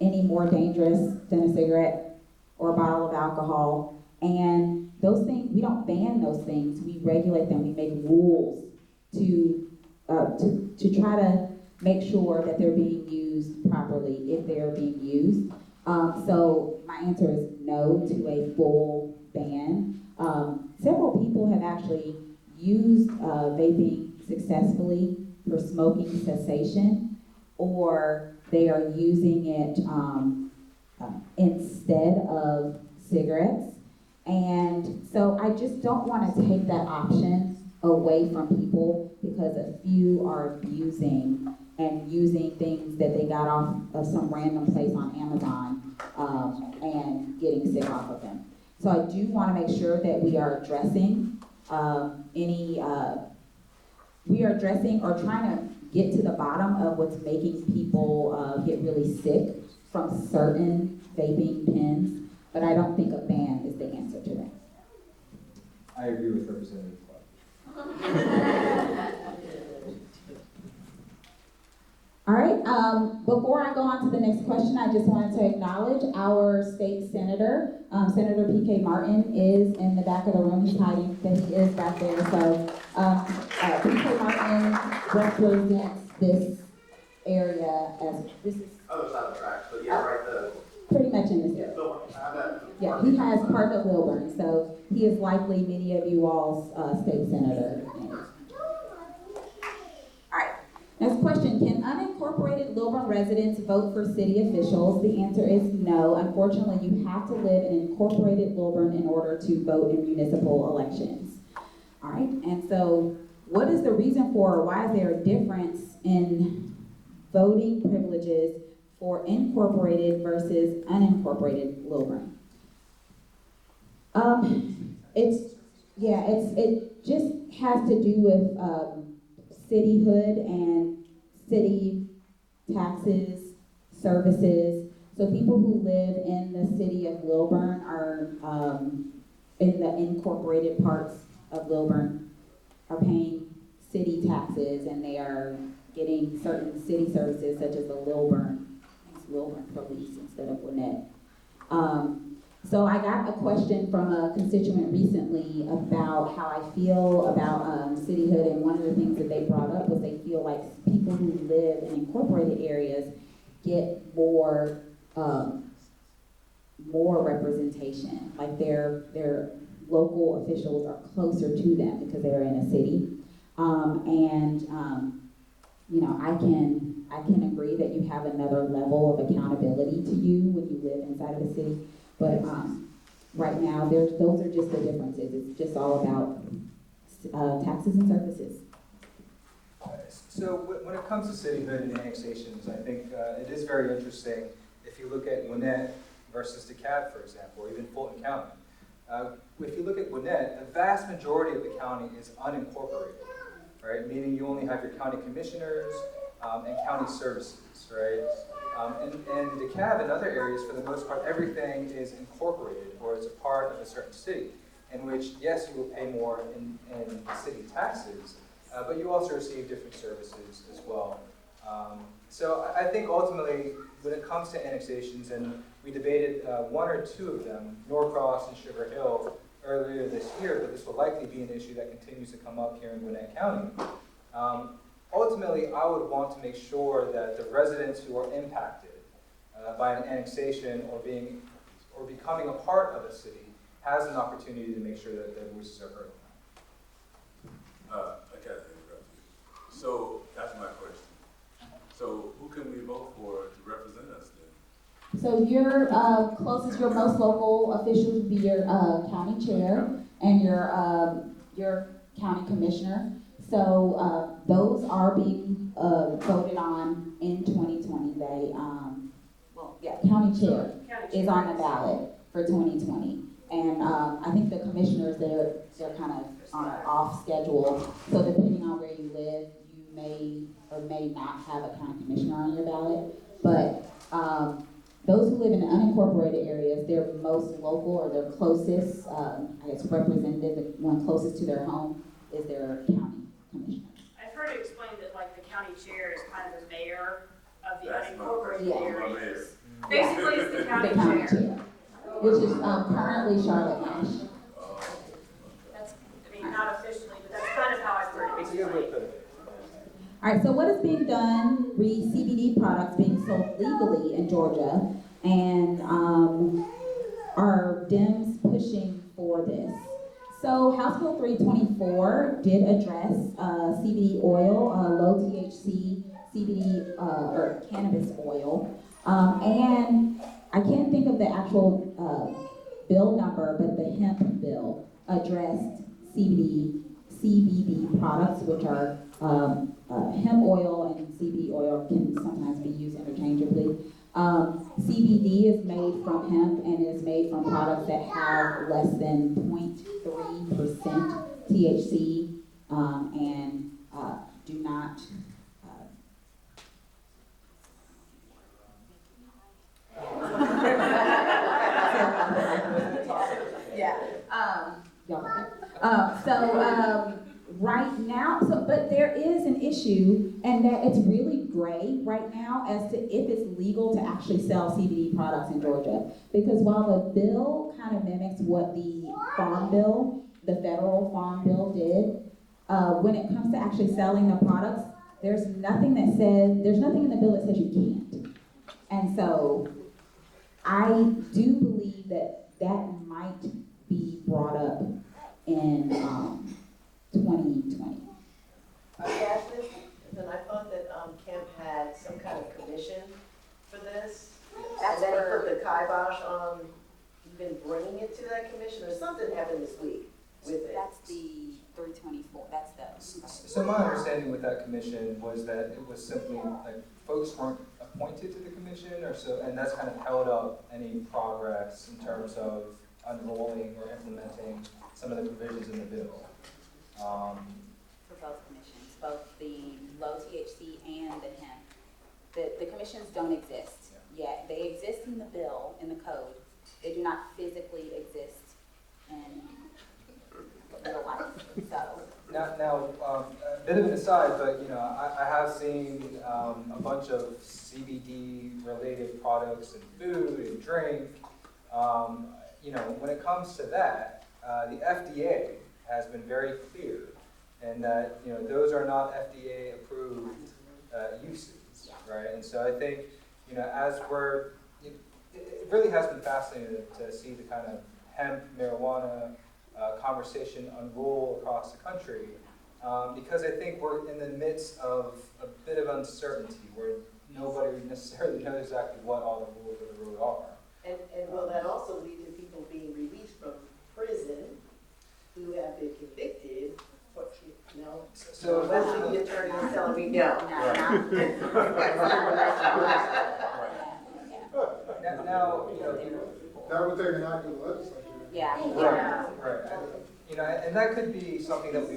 any more dangerous than a cigarette or a bottle of alcohol. And those things, we don't ban those things, we regulate them, we make rules to try to make sure that they're being used properly if they are being used. So my answer is no to a full ban. Several people have actually used vaping successfully for smoking cessation, or they are using it instead of cigarettes. And so I just don't want to take that option away from people because a few are abusing and using things that they got off of some random place on Amazon and getting sick off of them. So I do want to make sure that we are addressing we are addressing or trying to get to the bottom of what's making people get really sick from certain vaping pens, but I don't think a ban is the answer to that. I agree with Representative Clark. All right, before I go on to the next question, I just wanted to acknowledge our state senator. Senator P.K. Martin is in the back of the room. He's hiding, but he is back there. So P.K. Martin represents this area as, this is Other side of the tracks, but yeah, right there. pretty much in this area. Yeah, he has part of Lilburn, so he is likely many of you all's state senator. incorporated Lilburn residents vote for city officials? The answer is no. Unfortunately, you have to live in incorporated Lilburn in order to vote in municipal elections. All right, and so what is the reason for, or why is there a difference in voting privileges for incorporated versus unincorporated Lilburn? It just has to do with cityhood and city taxes, services. So people who live in the city of Lilburn are in the incorporated parts of Lilburn are paying city taxes, and they are getting certain city services such as the Lilburn Police instead of Gwinnett. So I got a question from a constituent recently about how I feel about cityhood, and one of the things that they brought up was they feel like people who live in incorporated areas get more representation, like their local officials are closer to them because they're in a city. I can agree that you have another level of accountability to you when you live inside of a city. But right now, those are just the differences. It's just all about taxes and services. So when it comes to cityhood and annexations, I think it is very interesting if you look at Gwinnett versus DeKalb, for example, or even Fulton County. If you look at Gwinnett, the vast majority of the county is unincorporated, right? Meaning you only have your county commissioners and county services, right? In DeKalb and other areas, for the most part, everything is incorporated or is a part of a certain city, in which, yes, you will pay more in city taxes, but you also receive different services as well. So I think ultimately, when it comes to annexations, and we debated one or two of them, Norcross and Sugar Hill, earlier this year, but this will likely be an issue that continues to come up here in Gwinnett County. Ultimately, I would want to make sure that the residents who are impacted by an annexation or becoming a part of a city has an opportunity to make sure that their voices are heard. I got to interrupt you. So that's my question. So who can we vote for to represent us then? So your most local officials would be your county chair and your county commissioner. So those are being voted on in 2020. County chair is on the ballot for 2020. And I think the commissioners, they're kind of on an off schedule. So depending on where you live, you may or may not have a county commissioner on your ballot. But those who live in the unincorporated areas, their most local or their closest, representative, the one closest to their home is their county commissioner. I've heard it explained that like the county chair is kind of the mayor of the That's my unincorporated question. areas. Basically, it's the county The chair. chair, which is currently Charlotte Nash. That's, I mean, not officially, but that's kind of how I've heard it It's a good way to explained. put it. All right, so what is being done, CBD products being sold legally in Georgia, and are Dems pushing for this? So House Bill 324 did address CBD oil, low THC CBD or cannabis oil, and I can't think of the actual bill number, but the hemp bill addressed CBD products, which are hemp oil and CBD oil can sometimes be used interchangeably. CBD is made from hemp and is made from products that have less than 0.3% THC and do not right now, but there is an issue, and that it's really gray right now as to if it's legal to actually sell CBD products in Georgia. Because while the bill kind of mimics what the Farm Bill, the federal Farm Bill did, when it comes to actually selling the products, there's nothing in the bill that says you can't. And so I do believe that might be brought up in 2020. Jasmine, then I thought that Kemp had some kind of been bringing it to that commission, or something happened this week with it? That's the 324, that's the. So my understanding with that commission was that it was simply, like, folks weren't appointed to the commission or so, and that's kind of held up any progress in terms of unrolling or implementing some of the provisions in the bill. For both commissions, both the low THC and the hemp. The commissions don't exist yet. They exist in the bill, in the code. They do not physically exist in real life, so. Now, a bit of an aside, but I have seen a bunch of CBD-related products and food and drink. When it comes to that, the FDA has been very clear in that those are not FDA-approved uses, right? And so I think as it really has been fascinating to see the kind of hemp marijuana conversation unroll across the country, because I think we're in the midst of a bit of uncertainty where nobody necessarily knows exactly what all the rules of the road are. And will that also lead to people being released from prison who have been convicted? No? So Wesley, the attorney, is telling me no. now That would take an act of the legislature. Yeah. Right. And that could be something that we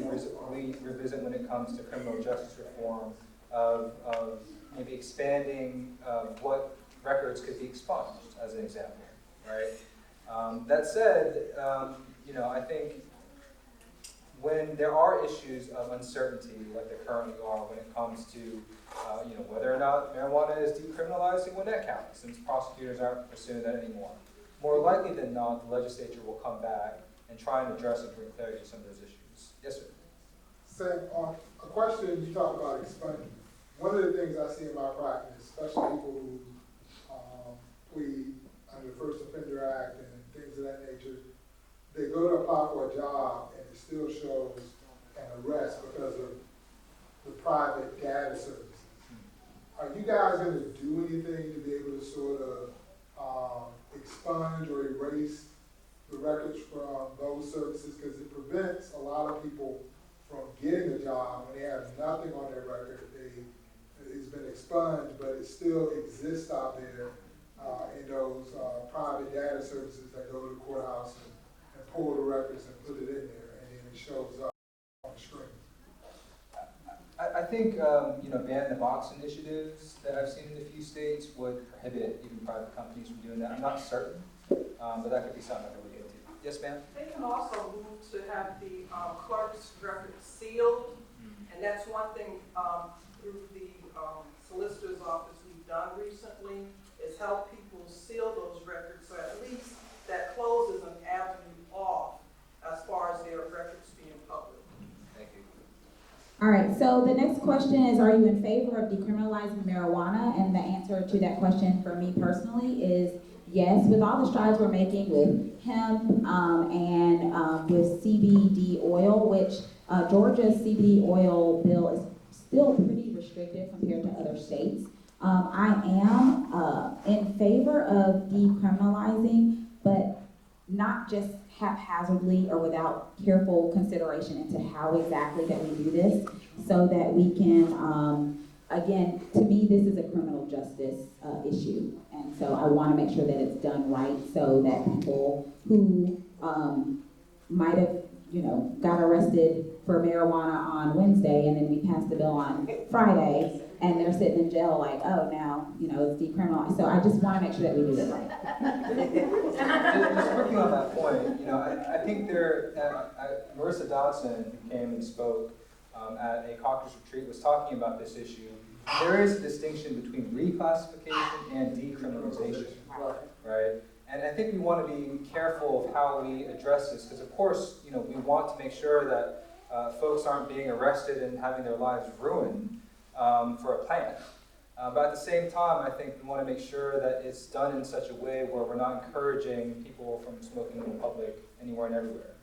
revisit when it comes to criminal justice reform, of maybe expanding what records could be expunged, as an example, right? That said, I think when there are issues of uncertainty, like there currently are when it comes to, whether or not marijuana is decriminalized and when that counts, since prosecutors aren't pursuing that anymore. More likely than not, the legislature will come back and try and address and bring clarity to some of those issues. Yes, sir? Sam, on a question you talk about expunging. One of the things I see in my practice, especially people who plead under the First Offender Act and things of that nature, they go to apply for a job and it still shows an arrest because of the private data services. Are you guys going to do anything to be able to sort of expunge or erase the records from those services? Because it prevents a lot of people from getting a job when they have nothing on their record. It's been expunged, but it still exists out there in those private data services that go to the courthouse and pull the records and put it in there, and then it shows up on the screen. I think, ban the box initiatives that I've seen in a few states would prohibit even private companies from doing that. I'm not certain, but that could be something I could look into. Yes, ma'am? They can also move to have the clerk's record sealed, and that's one thing through the solicitor's office we've done recently, is help people seal those records, so at least that closes an avenue off as far as their records being public. Thank you. All right, so the next question is, are you in favor of decriminalizing marijuana? And the answer to that question for me personally is yes. With all the strides we're making with hemp and with CBD oil, which Georgia's CBD oil bill is still pretty restrictive compared to other states. I am in favor of decriminalizing, but not just haphazardly or without careful consideration into how exactly that we do this, so that we can, again, to me, this is a criminal justice issue. And so I want to make sure that it's done right, so that people who might have, got arrested for marijuana on Wednesday, and then we passed the bill on Friday, and they're sitting in jail like, oh, now, it's decriminalized. So I just want to make sure that we do it right. Just quickly on that point, I think Marissa Dodson, who came and spoke at a caucus retreat, was talking about this issue. There is a distinction between reclassification and decriminalization, right? And I think we want to be careful of how we address this, because of course, we want to make sure that folks aren't being arrested and having their lives ruined for a plan. But at the same time, I think we want to make sure that it's done in such a way where we're not encouraging people from smoking in public anywhere and everywhere,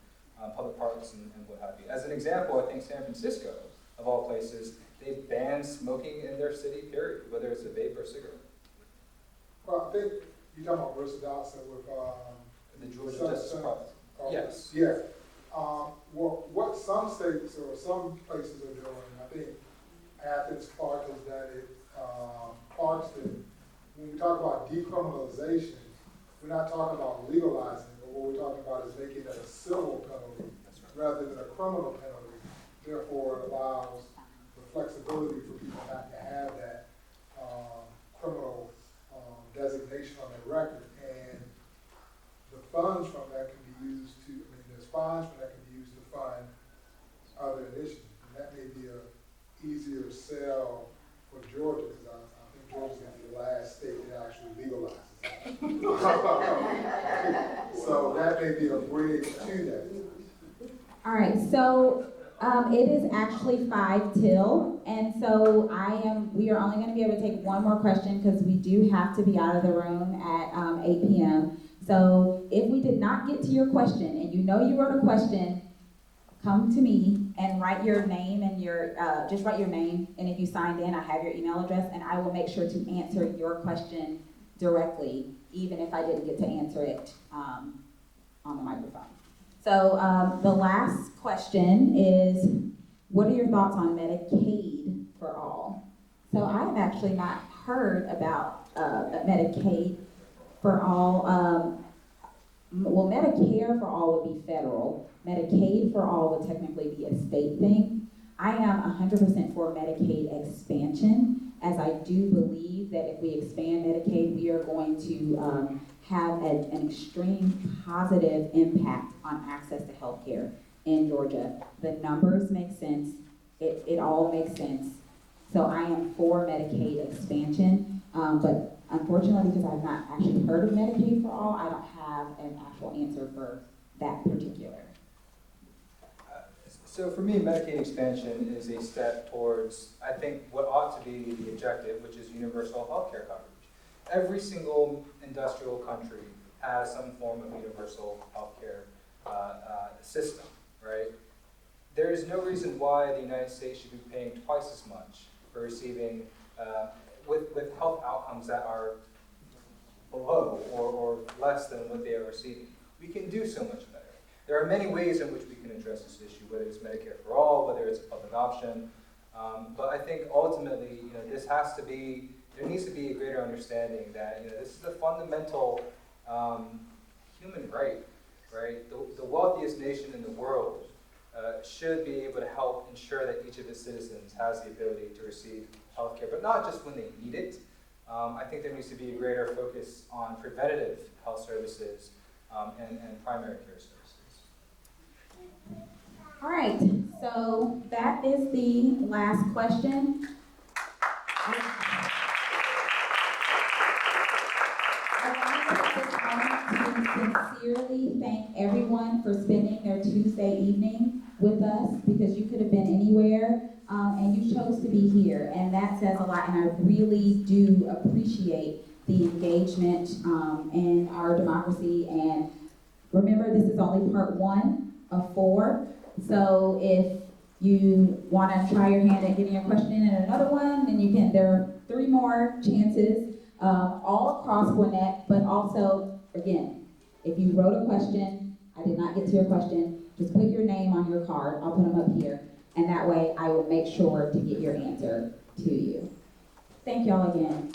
public parks and what have you. As an example, I think San Francisco, of all places, they banned smoking in their city, period, whether it's a vape or cigarette. Well, I think you're talking about Marissa Dodson with the the Georgia Some- Justice some- Project. Yes. Yeah. Well, what some states or some places are doing, I think Athens, Clark has done it, Clarkston, when we talk about decriminalization, we're not talking about legalizing it, but what we're talking about is making it a civil penalty rather than a criminal penalty. Therefore, it allows the flexibility for people not to have that criminal designation on their record. And the funds from that can be used to, I mean, there's funds from that can be used to fund other initiatives. And that may be a easier sell for Georgia, because I think Georgia's gonna be the last state that actually legalizes it. So that may be a bridge to that. All right, so it is actually 5 till, and so we are only gonna be able to take one more question because we do have to be out of the room at 8 p.m. So if we did not get to your question, and you know you wrote a question, come to me and write your name and just write your name, and if you signed in, I have your email address, and I will make sure to answer your question directly, even if I didn't get to answer it on the microphone. So the last question is, what are your thoughts on Medicaid for all? So I have actually not heard about Medicaid for all. Well, Medicare for all would be federal. Medicaid for all would technically be a state thing. I am 100% for Medicaid expansion, as I do believe that if we expand Medicaid, we are going to have an extreme positive impact on access to health care in Georgia. The numbers make sense. It all makes sense. So I am for Medicaid expansion, but unfortunately, because I've not actually heard of Medicaid for all, I don't have an actual answer for that particular. So for me, Medicaid expansion is a step towards, I think, what ought to be the objective, which is universal health care coverage. Every single industrial country has some form of universal health care system, right? There is no reason why the United States should be paying twice as much for receiving, with health outcomes that are below or less than what they are receiving. We can do so much better. There are many ways in which we can address this issue, whether it's Medicare for all, whether it's a public option. But I think ultimately, this has to be, there needs to be a greater understanding that, this is a fundamental human right, right? The wealthiest nation in the world should be able to help ensure that each of its citizens has the ability to receive health care, but not just when they need it. I think there needs to be a greater focus on preventative health services and primary care services. All right, so that is the last question. I want to sincerely thank everyone for spending their Tuesday evening with us, because you could have been anywhere, and you chose to be here, and that says a lot, and I really do appreciate the engagement in our democracy. And remember, this is only part 1 of 4, so if you want to try your hand at getting a question in another one, then you can. There are 3 more chances, all across Gwinnett, but also, again, if you wrote a question, I did not get to your question, just put your name on your card. I'll put them up here, and that way I will make sure to get your answer to you. Thank y'all again.